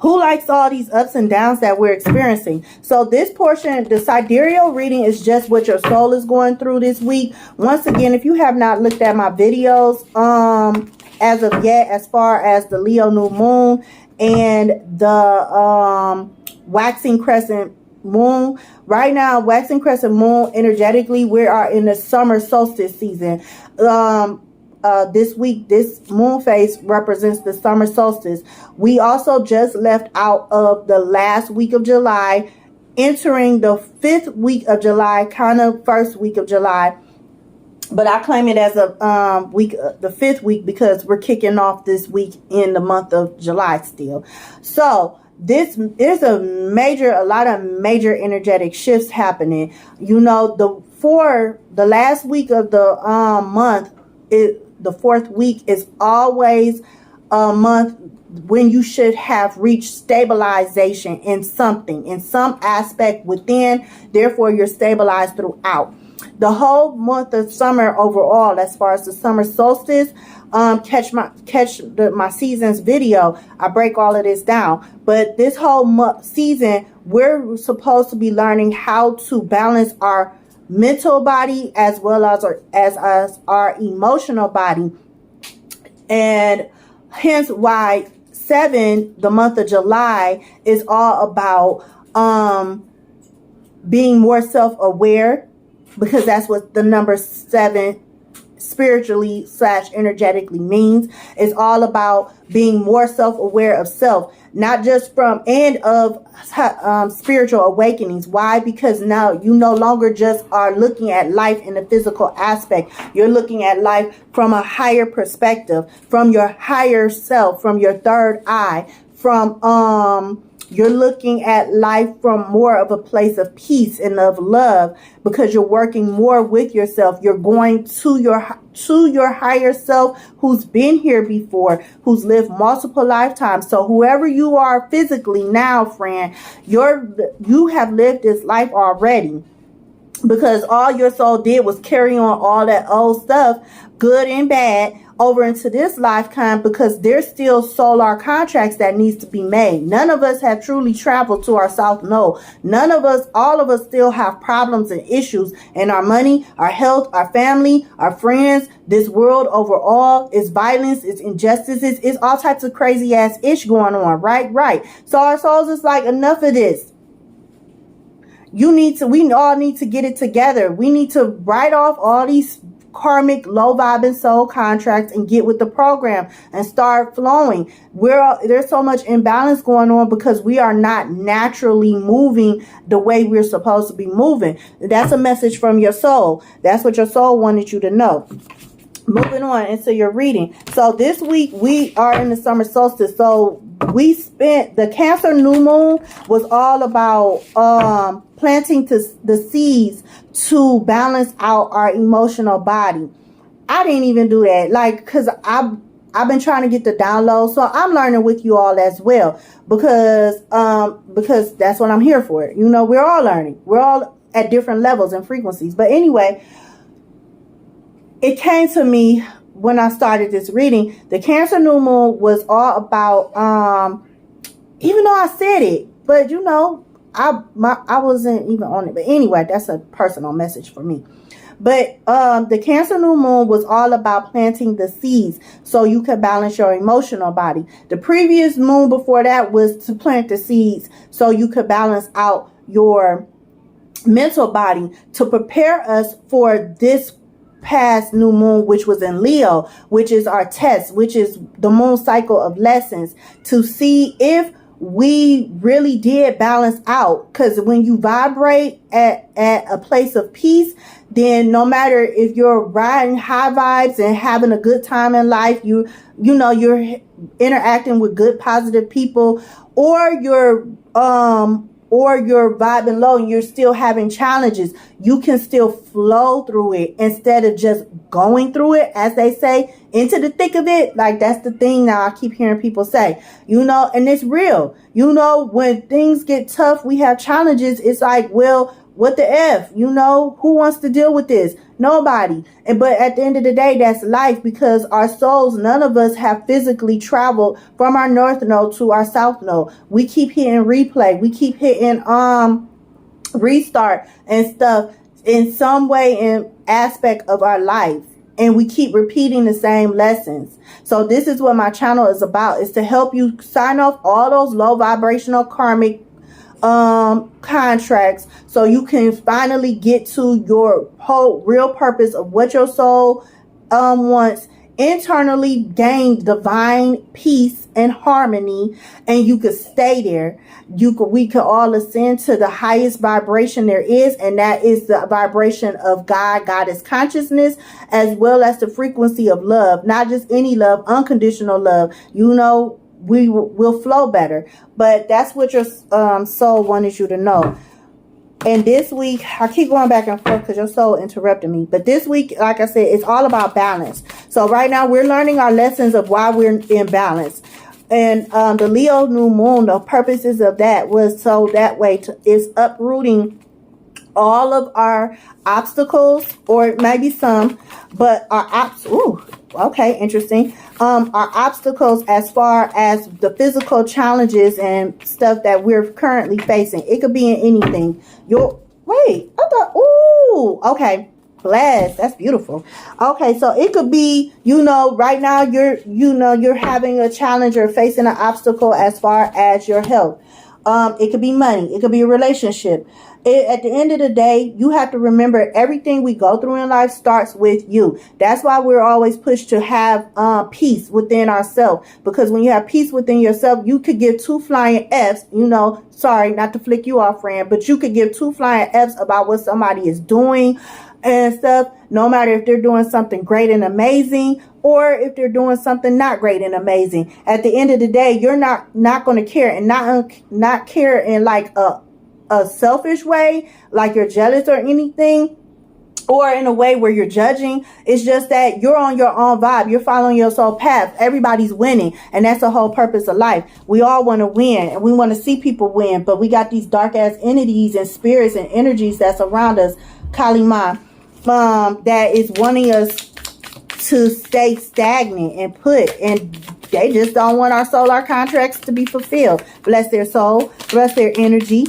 Who likes all these ups and downs that we're experiencing? So this portion, the sidereal reading, is just what your soul is going through this week. Once again, if you have not looked at my videos as of yet, as far as the Leo new moon and the waxing crescent moon, right now, waxing crescent moon, energetically, we are in the summer solstice season. This week, this moon phase represents the summer solstice. We also just left out of the last week of July, entering the 5th week of July, kind of first week of July. But I claim it as a week, the 5th week, because we're kicking off this week in the month of July still. So this is a lot of major energetic shifts happening. You know, for the last week of the month, the 4th week is always a month when you should have reached stabilization in something, in some aspect within. Therefore, you're stabilized throughout. The whole month of summer overall, as far as the summer solstice, catch my seasons video. I break all of this down. But this whole season, we're supposed to be learning how to balance our mental body as well as our emotional body, and hence why the month of July, is all about being more self-aware, because that's what the number 7 spiritually / energetically means. It's all about being more self-aware of self, not just from and of spiritual awakenings. Why? Because now you no longer just are looking at life in the physical aspect. You're looking at life from a higher perspective, from your higher self, from your third eye, from you're looking at life from more of a place of peace and of love, because you're working more with yourself. You're going to your higher self, who's been here before, who's lived multiple lifetimes. So whoever you are physically now, friend, you have lived this life already, because all your soul did was carry on all that old stuff, good and bad, over into this lifetime, because there's still solar contracts that needs to be made. None of us have truly traveled to our South Node. All of us still have problems and issues in our money, our health, our family, our friends, this world overall. It's violence, it's injustices, it's all types of crazy ass ish going on, right? So our souls is like, enough of this. We all need to get it together. We need to write off all these karmic low vibing soul contracts and get with the program and start flowing. There's so much imbalance going on because we are not naturally moving the way we're supposed to be moving. That's a message from your soul. That's what your soul wanted you to know. Moving on into your reading. So this week we are in the summer solstice. So we spent the Cancer new moon was all about planting the seeds to balance out our emotional body. I didn't even do that, because I've been trying to get the download, so I'm learning with you all as well, because that's what I'm here for. You know, we're all learning. We're all at different levels and frequencies. But anyway, it came to me when I started this reading. The Cancer new moon was all about, even though I said it, but you know, I wasn't even on it. But anyway, that's a personal message for me. But the Cancer new moon was all about planting the seeds so you could balance your emotional body. The previous moon before that was to plant the seeds so you could balance out your mental body, to prepare us for this past new moon, which was in Leo, which is our test, which is the moon cycle of lessons, to see if we really did balance out. Because when you vibrate at a place of peace, then no matter if you're riding high vibes and having a good time in life, you know you're interacting with good positive people, or you're vibing low and you're still having challenges, you can still flow through it instead of just going through it, as they say, into the thick of it. Like, that's the thing now I keep hearing people say, you know, and it's real. You know, when things get tough, we have challenges. It's like, well, what the F? You know, who wants to deal with this? Nobody. But at the end of the day, that's life, because our souls, none of us have physically traveled from our north node to our south node. We keep hitting replay. We keep hitting restart and stuff in some way and aspect of our life. And we keep repeating the same lessons. So this is what my channel is about, is to help you sign off all those low vibrational karmic contracts, so you can finally get to your whole real purpose of what your soul wants, internally gain divine peace and harmony, and you could stay there. We could all ascend to the highest vibration there is, and that is the vibration of God, Goddess consciousness, as well as the frequency of love. Not just any love, unconditional love. You know, we will flow better. But that's what your soul wanted you to know. And this week, I keep going back and forth because your soul interrupted me. But this week, like I said, it's all about balance. So right now, we're learning our lessons of why we're in balance. And the Leo new moon, the purposes of that was so that way is uprooting all of our obstacles, or maybe some, but our okay, interesting. Our obstacles as far as the physical challenges and stuff that we're currently facing. It could be in anything. Okay. Bless. That's beautiful. Okay, so it could be, you know, right now you're having a challenge or facing an obstacle as far as your health. It could be money. It could be a relationship. At the end of the day, you have to remember everything we go through in life starts with you. That's why we're always pushed to have peace within ourselves. Because when you have peace within yourself, you could give two flying F's, you know, sorry, not to flick you off, friend, but you could give two flying F's about what somebody is doing and stuff, no matter if they're doing something great and amazing or if they're doing something not great and amazing. At the end of the day, you're not going to care, and not care in like a selfish way, like you're jealous or anything, or in a way where you're judging. It's just that you're on your own vibe. You're following your soul path. Everybody's winning. And that's the whole purpose of life. We all want to win, and we want to see people win. But we got these dark ass entities and spirits and energies that's around us, Kalima, that is wanting us to stay stagnant and they just don't want our solar contracts to be fulfilled. Bless their soul, bless their energy.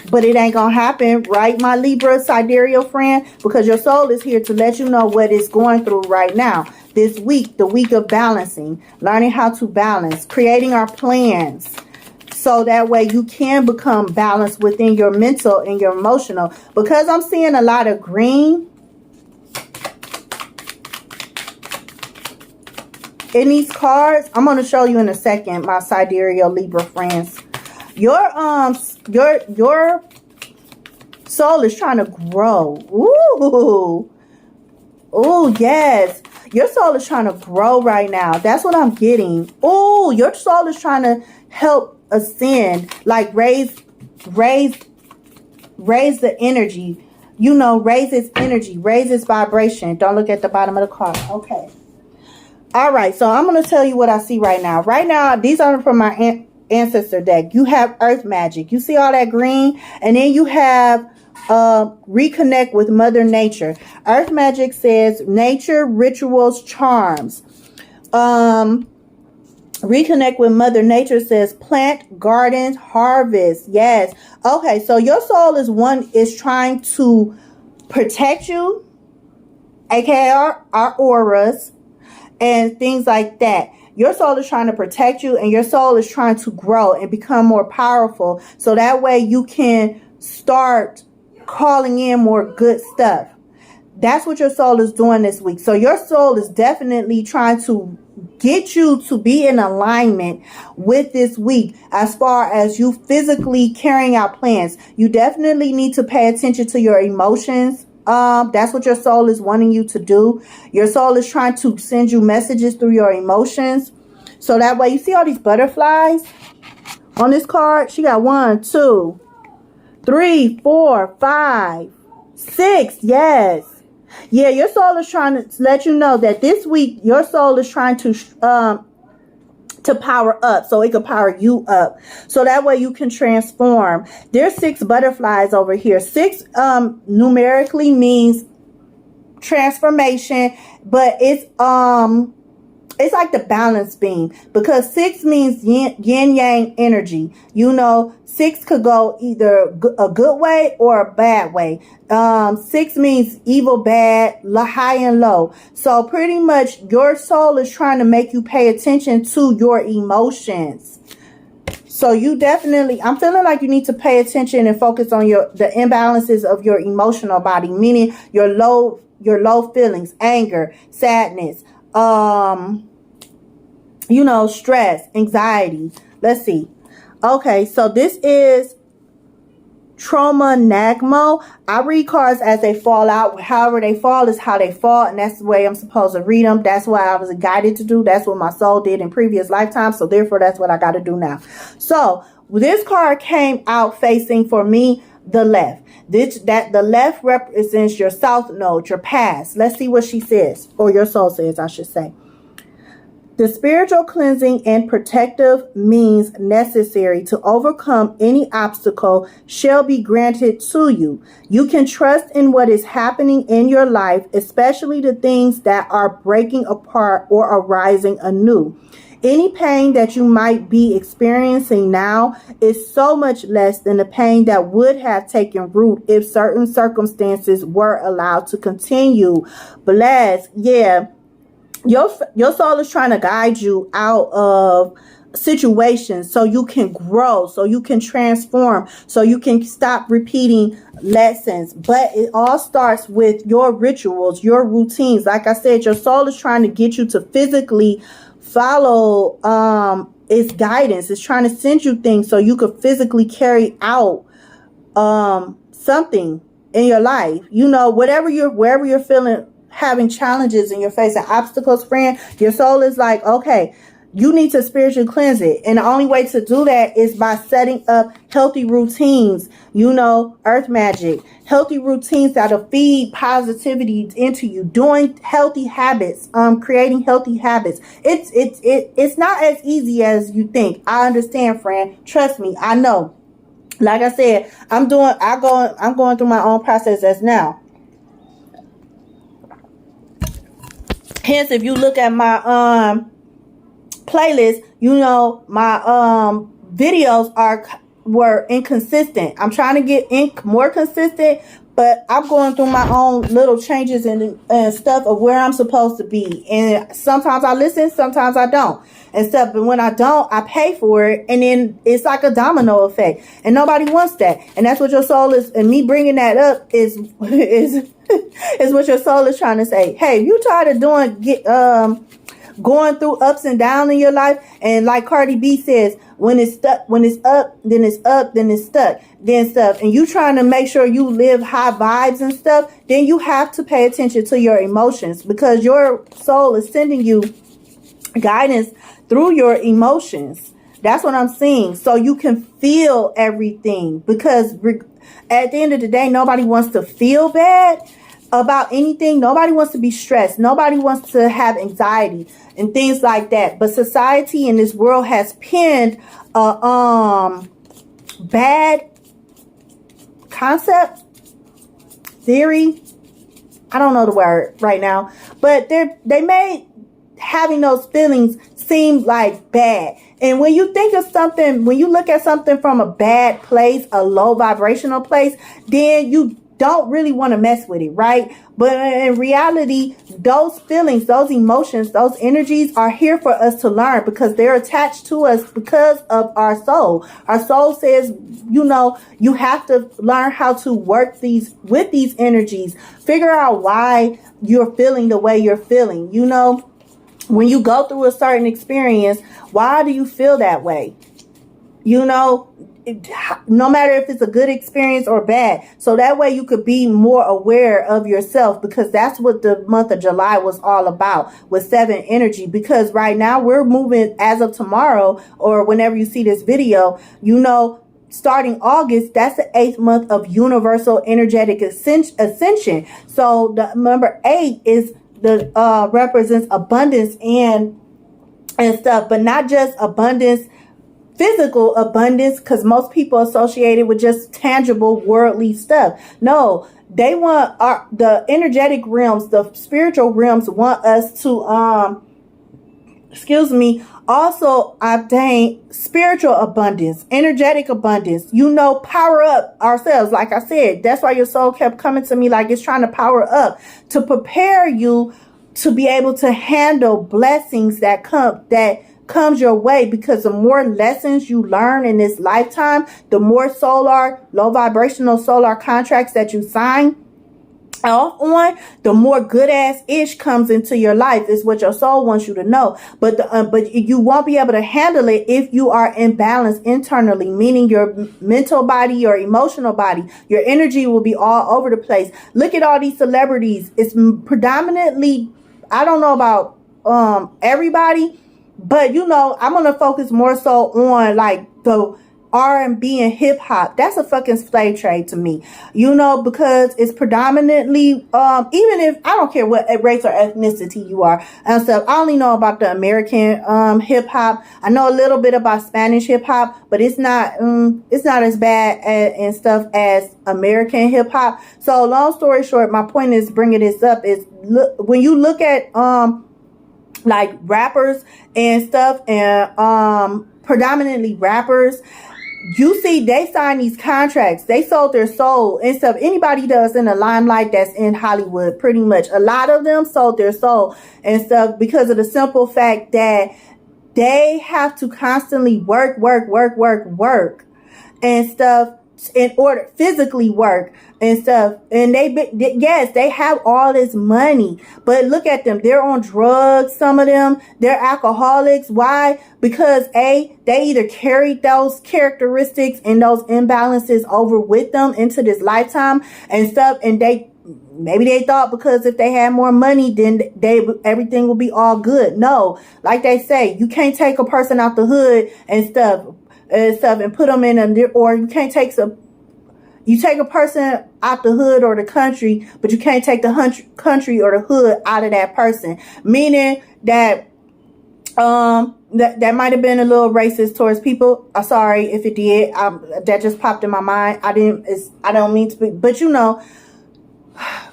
But it ain't gonna happen, right, my Libra sidereal friend? Because your soul is here to let you know what it's going through right now. This week, the week of balancing, learning how to balance, creating our plans, so that way you can become balanced within your mental and your emotional. Because I'm seeing a lot of green in these cards. I'm going to show you in a second, my sidereal Libra friends. Your soul is trying to grow. Ooh, yes. Your soul is trying to grow right now. That's what I'm getting. Ooh, your soul is trying to help ascend, like raise the energy. You know, raise its energy, raise its vibration. Don't look at the bottom of the card. Okay. All right, so I'm going to tell you what I see right now. Right now, these are from my ancestor deck. You have earth magic. You see all that green? And then you have reconnect with Mother Nature. Earth magic says nature, rituals, charms. Reconnect with Mother Nature says plant, gardens, harvest. Yes. Okay, so your soul is trying to protect you, aka our auras and things like that. Your soul is trying to protect you, and your soul is trying to grow and become more powerful, so that way you can start calling in more good stuff. That's what your soul is doing this week. So your soul is definitely trying to get you to be in alignment with this week as far as you physically carrying out plans. You definitely need to pay attention to your emotions. That's what your soul is wanting you to do. Your soul is trying to send you messages through your emotions. So that way, you see all these butterflies on this card? She got 1, 2, 3, 4, 5, 6. Yes. Yeah, your soul is trying to let you know that this week, your soul is trying to to power up, so it could power you up, so that way you can transform. There's 6 butterflies over here. 6 numerically means transformation, but it's like the balance beam, because 6 means yin yang energy. 6 could go either a good way or a bad way. 6 means evil, bad, high and low. So pretty much your soul is trying to make you pay attention to your emotions. So you definitely, I'm feeling like you need to pay attention and focus on the imbalances of your emotional body, meaning your low feelings, anger, sadness, stress, anxiety. Let's see. Okay, so this is 𝕤𝕦𝕥𝕐. I read cards as they fall out. However they fall is how they fall, and that's the way I'm supposed to read them. That's what I was guided to do. That's what my soul did in previous lifetimes, so therefore that's what I got to do now. So this card came out facing, for me, the left. The left represents your south node, your past. Let's see what she says, or your soul says, I should say. The spiritual cleansing and protective means necessary to overcome any obstacle shall be granted to you. You can trust in what is happening in your life, especially the things that are breaking apart or arising anew. Any pain that you might be experiencing now is so much less than the pain that would have taken root if certain circumstances were allowed to continue. Bless, yeah. Your soul is trying to guide you out of situations so you can grow, so you can transform, so you can stop repeating lessons. But it all starts with your rituals, your routines. Like I said, your soul is trying to get you to physically follow its guidance. It's trying to send you things so you could physically carry out something in your life. Wherever you're feeling having challenges and you're facing obstacles, friend, your soul is like, okay, you need to spiritually cleanse it. And the only way to do that is by setting up healthy routines, earth magic, healthy routines that'll feed positivity into you, doing healthy habits, creating healthy habits. It's not as easy as you think. I understand, friend. Trust me, I know. Like I said, I'm going through my own process as now. Hence, if you look at my playlist, my videos were inconsistent. I'm trying to get more consistent, but I'm going through my own little changes and stuff of where I'm supposed to be. And sometimes I listen, sometimes I don't and stuff. But when I don't, I pay for it, and then it's like a domino effect, and nobody wants that. And that's what your soul is. And me bringing that up is is what your soul is trying to say. Hey, you tired of going through ups and downs in your life? And like Cardi B says, when it's up, then it's up, then it's stuck, then stuff. And you trying to make sure you live high vibes and stuff, then you have to pay attention to your emotions, because your soul is sending you guidance through your emotions. That's what I'm seeing. So you can feel everything, because at the end of the day, nobody wants to feel bad about anything. Nobody wants to be stressed. Nobody wants to have anxiety and things like that. But society in this world has pinned a bad concept, theory. I don't know the word right now, but they made having those feelings seem like bad. And when you think of something, when you look at something from a bad place, a low vibrational place, then you don't really want to mess with it, right? But in reality, those feelings, those emotions, those energies are here for us to learn, because they're attached to us because of our soul. Our soul says, you have to learn how to work with these energies. Figure out why you're feeling the way you're feeling. When you go through a certain experience, why do you feel that way? No matter if it's a good experience or bad. So that way you could be more aware of yourself, because that's what the month of July was all about with 7 energy. Because right now we're moving, as of tomorrow or whenever you see this video, starting August, that's the 8th month of universal energetic ascension. So the number 8 is represents abundance and and stuff, but not just abundance, physical abundance, because most people associate it with just tangible worldly stuff. No, they want the energetic realms, the spiritual realms want us to also obtain spiritual abundance, energetic abundance, power up ourselves. Like I said, that's why your soul kept coming to me like it's trying to power up, to prepare you to be able to handle blessings that comes your way, because the more lessons you learn in this lifetime, the more low vibrational solar contracts that you sign off on, the more good ass ish comes into your life, is what your soul wants you to know. But you won't be able to handle it if you are imbalanced internally, meaning your mental body, your emotional body, your energy will be all over the place. Look at all these celebrities. It's predominantly, I don't know about everybody, but I'm gonna focus more so on like the R&B and hip hop. That's a fucking slave trade to me, because it's predominantly, even if I don't care what race or ethnicity you are and stuff. I only know about the American hip hop. I know a little bit about Spanish hip hop, but it's not as bad and stuff as American hip hop. So long story short, my point is bringing this up is when you look at like rappers and stuff, and predominantly rappers, you see they sign these contracts, they sold their soul and stuff. Anybody does in the limelight that's in Hollywood, pretty much a lot of them sold their soul and stuff, because of the simple fact that they have to constantly work and stuff, in order physically work and stuff. And they have all this money, but look at them, they're on drugs. Some of them, they're alcoholics. Why? Because they either carried those characteristics and those imbalances over with them into this lifetime and stuff, and maybe they thought because if they had more money, then everything would be all good. No, like they say, you can't take a person out the hood and stuff and put them or you can't you take a person out the hood or the country, but you can't take the country or the hood out of that person. Meaning that that might have been a little racist towards people. I'm sorry if it did. That just popped in my mind. I don't mean to be, but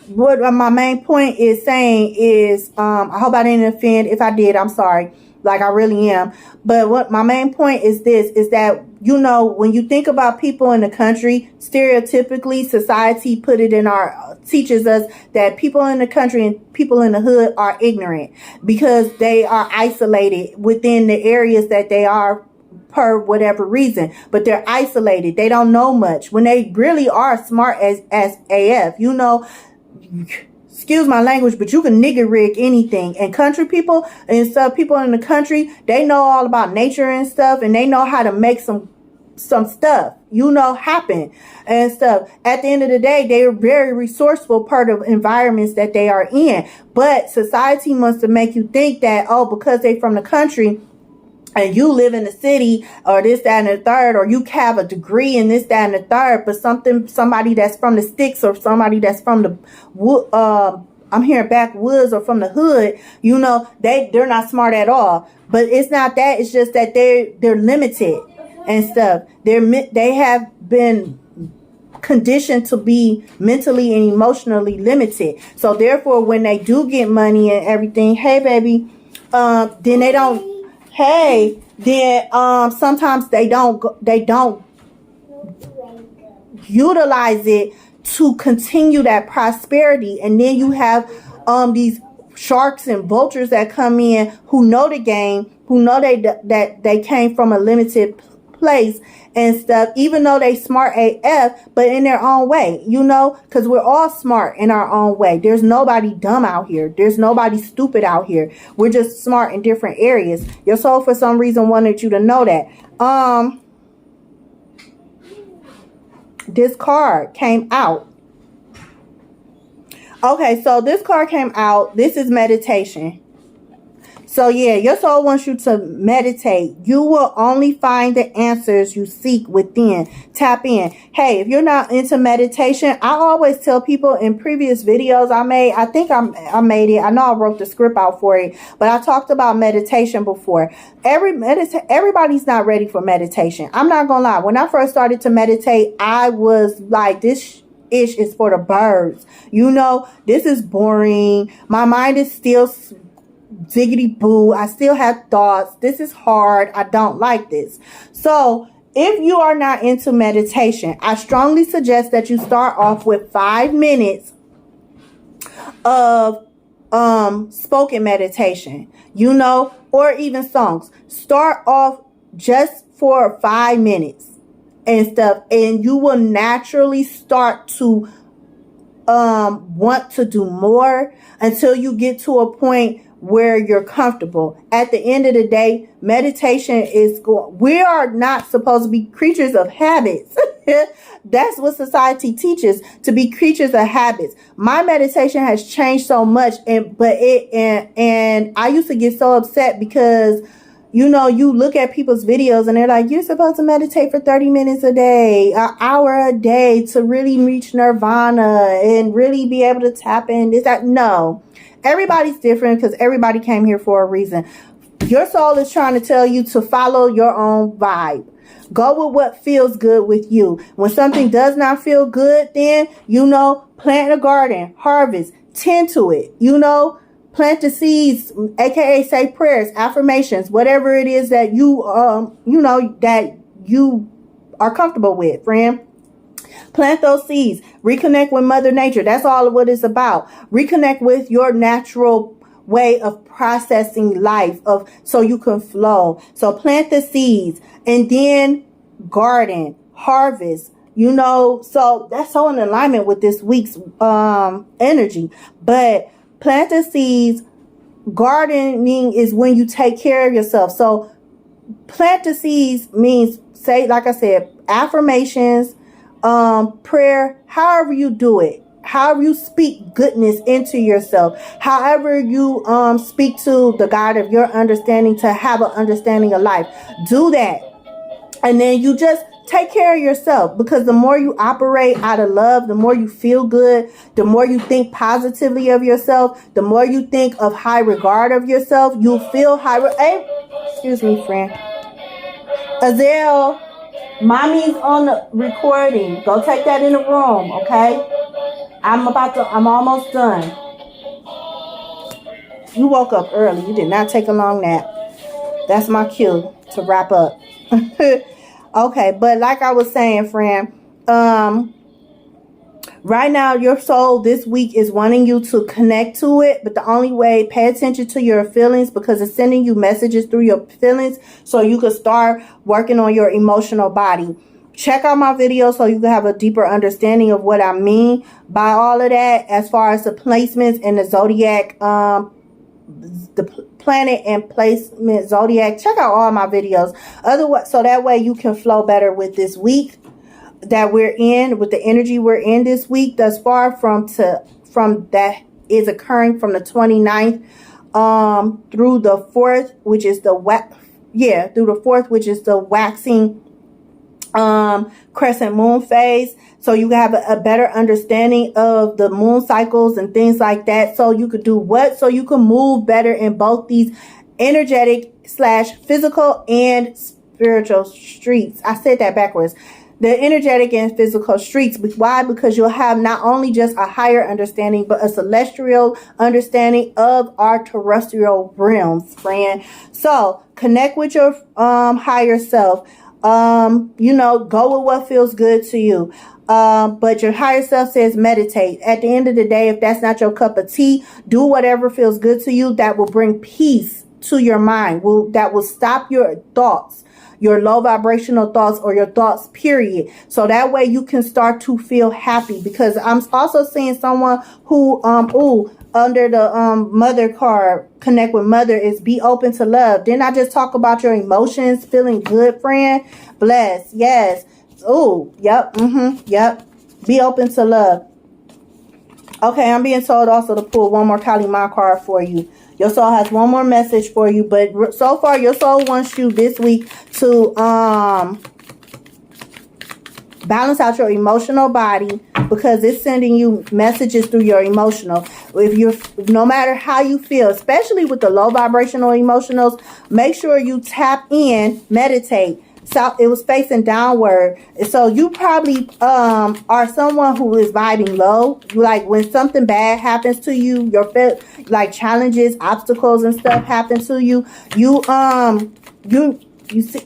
what my main point is saying is, I hope I didn't offend. If I did, I'm sorry. Like, I really am. But what my main point is this, is that, when you think about people in the country, stereotypically, society teaches us that people in the country and people in the hood are ignorant because they are isolated within the areas that they are per whatever reason, but they're isolated. They don't know much when they really are smart as AF, excuse my language, but you can nigga rig anything. And country people and stuff, people in the country, they know all about nature and stuff, and they know how to make some stuff, happen and stuff. At the end of the day, they are very resourceful part of environments that they are in. But society wants to make you think that, because they from the country and you live in the city or this, that, and the third, or you have a degree in this, that, and the third, but somebody that's from the sticks or somebody that's from the I'm hearing backwoods or from the hood, they're not smart at all. But it's not that. It's just that they're limited and stuff. They have been conditioned to be mentally and emotionally limited. So therefore, when they do get money and everything, hey baby, then they don't. Hey, then sometimes they don't utilize it to continue that prosperity, and then you have these sharks and vultures that come in who know the game, who know that they came from a limited place and stuff, even though they smart AF, but in their own way, because we're all smart in our own way. There's nobody dumb out here. There's nobody stupid out here. We're just smart in different areas. Your soul, for some reason, wanted you to know that. This card came out. Okay, so this card came out. This is meditation. So yeah, your soul wants you to meditate. You will only find the answers you seek within. Tap in. Hey, if you're not into meditation, I always tell people in previous videos I made, I think I made it. I know I wrote the script out for it, but I talked about meditation before. Everybody's not ready for meditation. I'm not gonna lie. When I first started to meditate, I was like, this ish is for the birds. You know, this is boring. My mind is still ziggity boo. I still have thoughts. This is hard. I don't like this. So if you are not into meditation, I strongly suggest that you start off with 5 minutes of spoken meditation, you know, or even songs. Start off just for 5 minutes and stuff, and you will naturally start to want to do more until you get to a point where you're comfortable. At the end of the day, meditation is we are not supposed to be creatures of habits. That's what society teaches, to be creatures of habits. My meditation has changed so much, and I used to get so upset because, you know, you look at people's videos and they're like, you're supposed to meditate for 30 minutes a day, an hour a day to really reach nirvana and really be able to tap in. Is that? No. Everybody's different because everybody came here for a reason. Your soul is trying to tell you to follow your own vibe. Go with what feels good with you. When something does not feel good, then, you know, plant a garden, harvest, tend to it, you know, plant the seeds, aka say prayers, affirmations, whatever it is that you, you know, that you are comfortable with, friend. Plant those seeds. Reconnect with Mother Nature. That's all of what it's about. Reconnect with your natural way of processing life, so you can flow. So plant the seeds and then garden, harvest, you know. So that's so in alignment with this week's energy. But plant the seeds. Gardening is when you take care of yourself. So plant the seeds means, say, like I said, affirmations, prayer, however you do it, however you speak goodness into yourself, however you speak to the God of your understanding to have an understanding of life. Do that. And then you just take care of yourself, because the more you operate out of love, the more you feel good, the more you think positively of yourself, the more you think of high regard of yourself, you'll feel hey, excuse me, friend. Azelle, mommy's on the recording. Go take that in the room, okay? I'm almost done. You woke up early. You did not take a long nap. That's my cue to wrap up. Okay, but like I was saying, friend, right now your soul this week is wanting you to connect to it, but the only way, pay attention to your feelings, because it's sending you messages through your feelings so you can start working on your emotional body. Check out my video so you can have a deeper understanding of what I mean by all of that, as far as the placements in the zodiac, the planet and placement zodiac. Check out all my videos. Otherwise, so that way you can flow better with this week that we're in, with the energy we're in this week thus far, from that is occurring from the 29th through the 4th, which is the waxing crescent moon phase. So you have a better understanding of the moon cycles and things like that. So you could do what? So you can move better in both these energetic / physical and spiritual streets. I said that backwards. The energetic and physical streets. Why? Because you'll have not only just a higher understanding, but a celestial understanding of our terrestrial realms, friend. So connect with your higher self. You know, go with what feels good to you. But your higher self says meditate. At the end of the day, if that's not your cup of tea, do whatever feels good to you that will bring peace to your mind, that will stop your thoughts, your low vibrational thoughts, or your thoughts, period. So that way you can start to feel happy. Because I'm also seeing someone who, under the mother card, connect with mother, is be open to love. Didn't I just talk about your emotions feeling good, friend? Bless. Yes. Oh, yep. Yep. Be open to love. Okay, I'm being told also to pull one more Kali Ma card for you. Your soul has one more message for you, but so far your soul wants you this week to balance out your emotional body, because it's sending you messages through your emotional. No matter how you feel, especially with the low vibrational emotionals, make sure you tap in, meditate. So it was facing downward. So you probably are someone who is vibing low. Like when something bad happens to you, like challenges, obstacles and stuff happen to you, you see,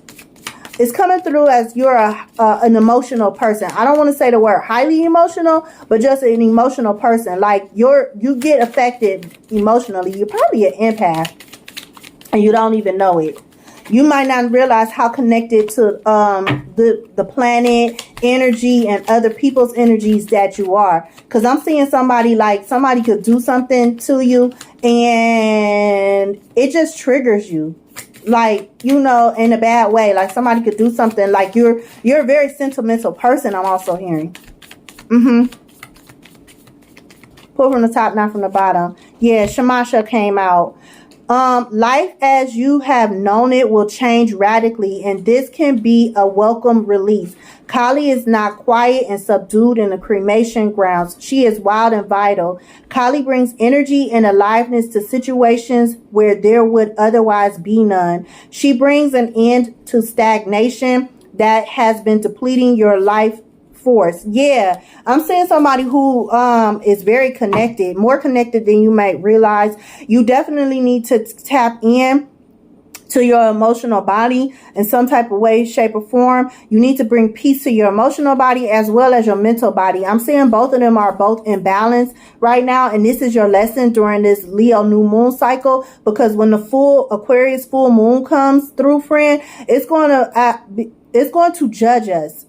it's coming through as you're an emotional person. I don't want to say the word highly emotional, but just an emotional person. Like you get affected emotionally. You're probably an empath and you don't even know it. You might not realize how connected to the planet, energy, and other people's energies that you are. Because I'm seeing somebody could do something to you and it just triggers you. Like, you know, in a bad way. Like somebody could do something. Like you're a very sentimental person, I'm also hearing. Pull from the top, not from the bottom. Yeah, Shamasha came out. Life as you have known it will change radically, and this can be a welcome release. Kali is not quiet and subdued in the cremation grounds. She is wild and vital. Kali brings energy and aliveness to situations where there would otherwise be none. She brings an end to stagnation that has been depleting your life force. Yeah, I'm seeing somebody who is very connected, more connected than you might realize. You definitely need to tap in to your emotional body in some type of way, shape, or form. You need to bring peace to your emotional body as well as your mental body. I'm seeing both of them are both in balance right now, and this is your lesson during this Leo new moon cycle, because when the full Aquarius full moon comes through, friend, it's going to judge us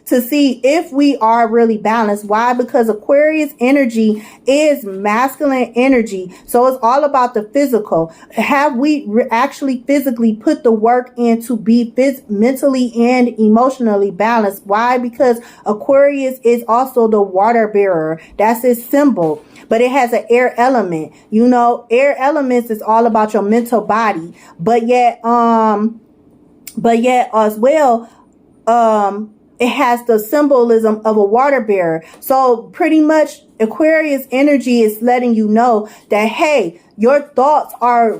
to see if we are really balanced. Why? Because Aquarius energy is masculine energy. So it's all about the physical. Have we actually physically put the work in to be mentally and emotionally balanced? Why? Because Aquarius is also the water bearer. That's its symbol. But it has an air element. You know, air elements is all about your mental body. But yet as well, it has the symbolism of a water bearer. So pretty much Aquarius energy is letting you know that, hey, your thoughts are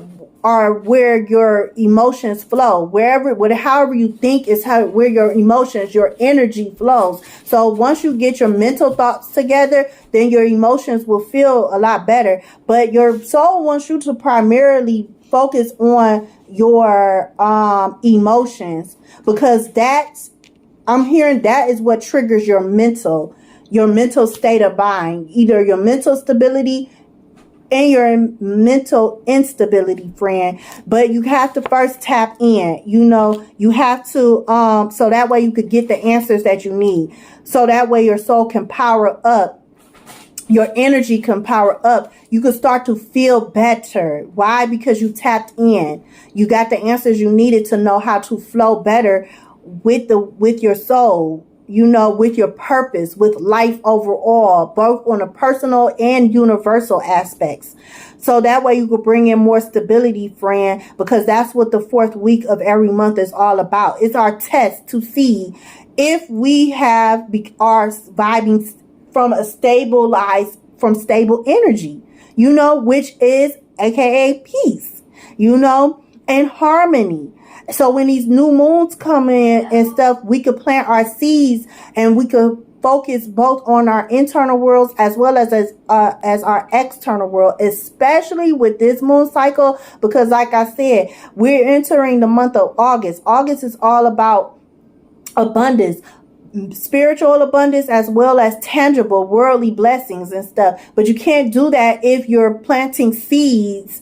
where your emotions flow. However you think is where your emotions, your energy flows. So once you get your mental thoughts together, then your emotions will feel a lot better. But your soul wants you to primarily focus on your emotions, because I'm hearing that is what triggers your mental state of mind, either your mental stability and your mental instability, friend. But you have to first tap in. You know, you have to so that way you could get the answers that you need, so that way your soul can power up. Your energy can power up. You can start to feel better. Why? Because you tapped in. You got the answers you needed to know how to flow better with your soul, you know, with your purpose, with life overall, both on a personal and universal aspects. So that way you could bring in more stability, friend, because that's what the 4th week of every month is all about. It's our test to see if we are vibing from stable energy, you know, which is AKA peace, you know, and harmony. So when these new moons come in and stuff, we could plant our seeds and we could focus both on our internal worlds as well as our external world, especially with this moon cycle, because like I said, we're entering the month of August. August is all about abundance, spiritual abundance as well as tangible worldly blessings and stuff. But you can't do that if you're planting seeds.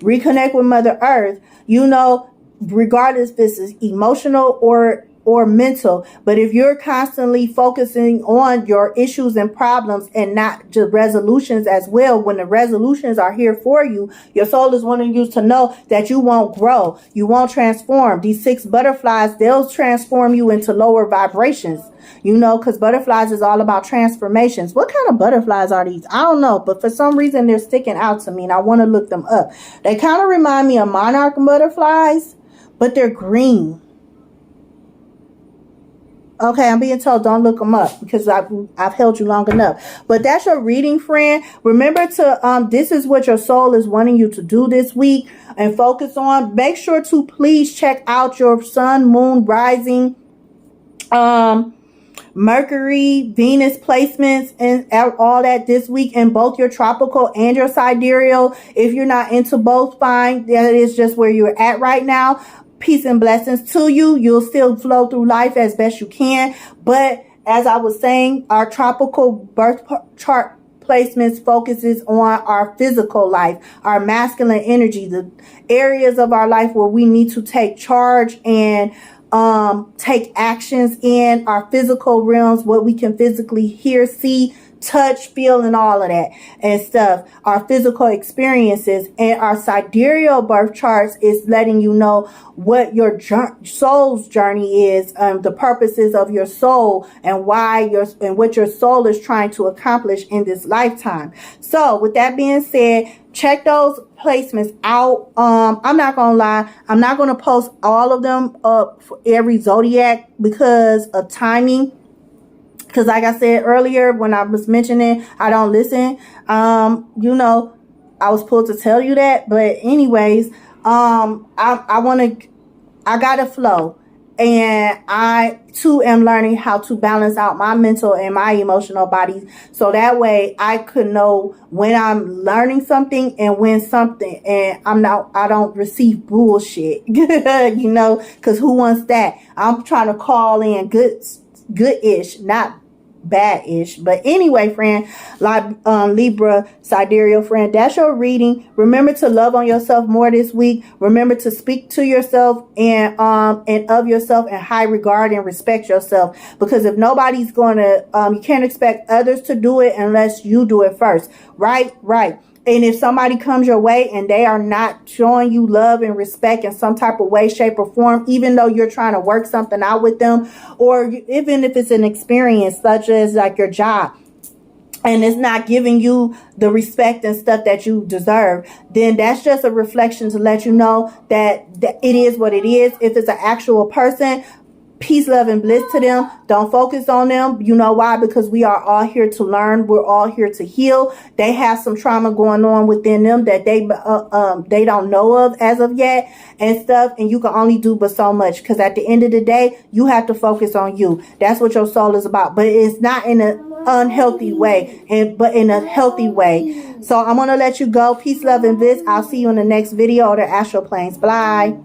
Reconnect with Mother Earth, you know, regardless if this is emotional or or mental. But if you're constantly focusing on your issues and problems and not just resolutions as well, when the resolutions are here for you, your soul is wanting you to know that you won't grow, you won't transform. These 6 butterflies, they'll transform you into lower vibrations, you know, because butterflies is all about transformations. What kind of butterflies are these? I don't know, but for some reason they're sticking out to me and I want to look them up. They kind of remind me of monarch butterflies, but they're green. Okay, I'm being told don't look them up because I've held you long enough. But that's your reading, friend. Remember to this is what your soul is wanting you to do this week and focus on. Make sure to please check out your sun, moon, rising, Mercury, Venus placements and all that this week in both your tropical and your sidereal. If you're not into both, fine. That is just where you're at right now. Peace and blessings to you. You'll still flow through life as best you can. But as I was saying, our tropical birth chart placements focuses on our physical life, our masculine energy, the areas of our life where we need to take charge and take actions in our physical realms, what we can physically hear, see, touch, feel, and all of that and stuff, our physical experiences. And our sidereal birth charts is letting you know what your soul's journey is, the purposes of your soul and why and what your soul is trying to accomplish in this lifetime. So with that being said, check those placements out. I'm not gonna lie, I'm not gonna post all of them up for every zodiac because of timing. Because like I said earlier, when I was mentioning I don't listen, you know, I was supposed to tell you that. But anyways, I gotta flow. And I too am learning how to balance out my mental and my emotional bodies. So that way I could know when I'm learning something and when something, and I don't receive bullshit, you know, because who wants that? I'm trying to call in good-ish, not bad-ish. But anyway, friend, like Libra sidereal friend, that's your reading. Remember to love on yourself more this week. Remember to speak to yourself and of yourself in high regard and respect yourself, because if nobody's going to you can't expect others to do it unless you do it first. Right. And if somebody comes your way and they are not showing you love and respect in some type of way, shape, or form, even though you're trying to work something out with them, or even if it's an experience such as like your job, and it's not giving you the respect and stuff that you deserve, then that's just a reflection to let you know that it is what it is. If it's an actual person, peace, love, and bliss to them. Don't focus on them. You know why? Because we are all here to learn. We're all here to heal. They have some trauma going on within them that they don't know of as of yet and stuff. And you can only do but so much, because at the end of the day, you have to focus on you. That's what your soul is about. But it's not in an unhealthy way, but in a healthy way. So I'm going to let you go. Peace, love, and bliss. I'll see you in the next video or the astral planes. Bye.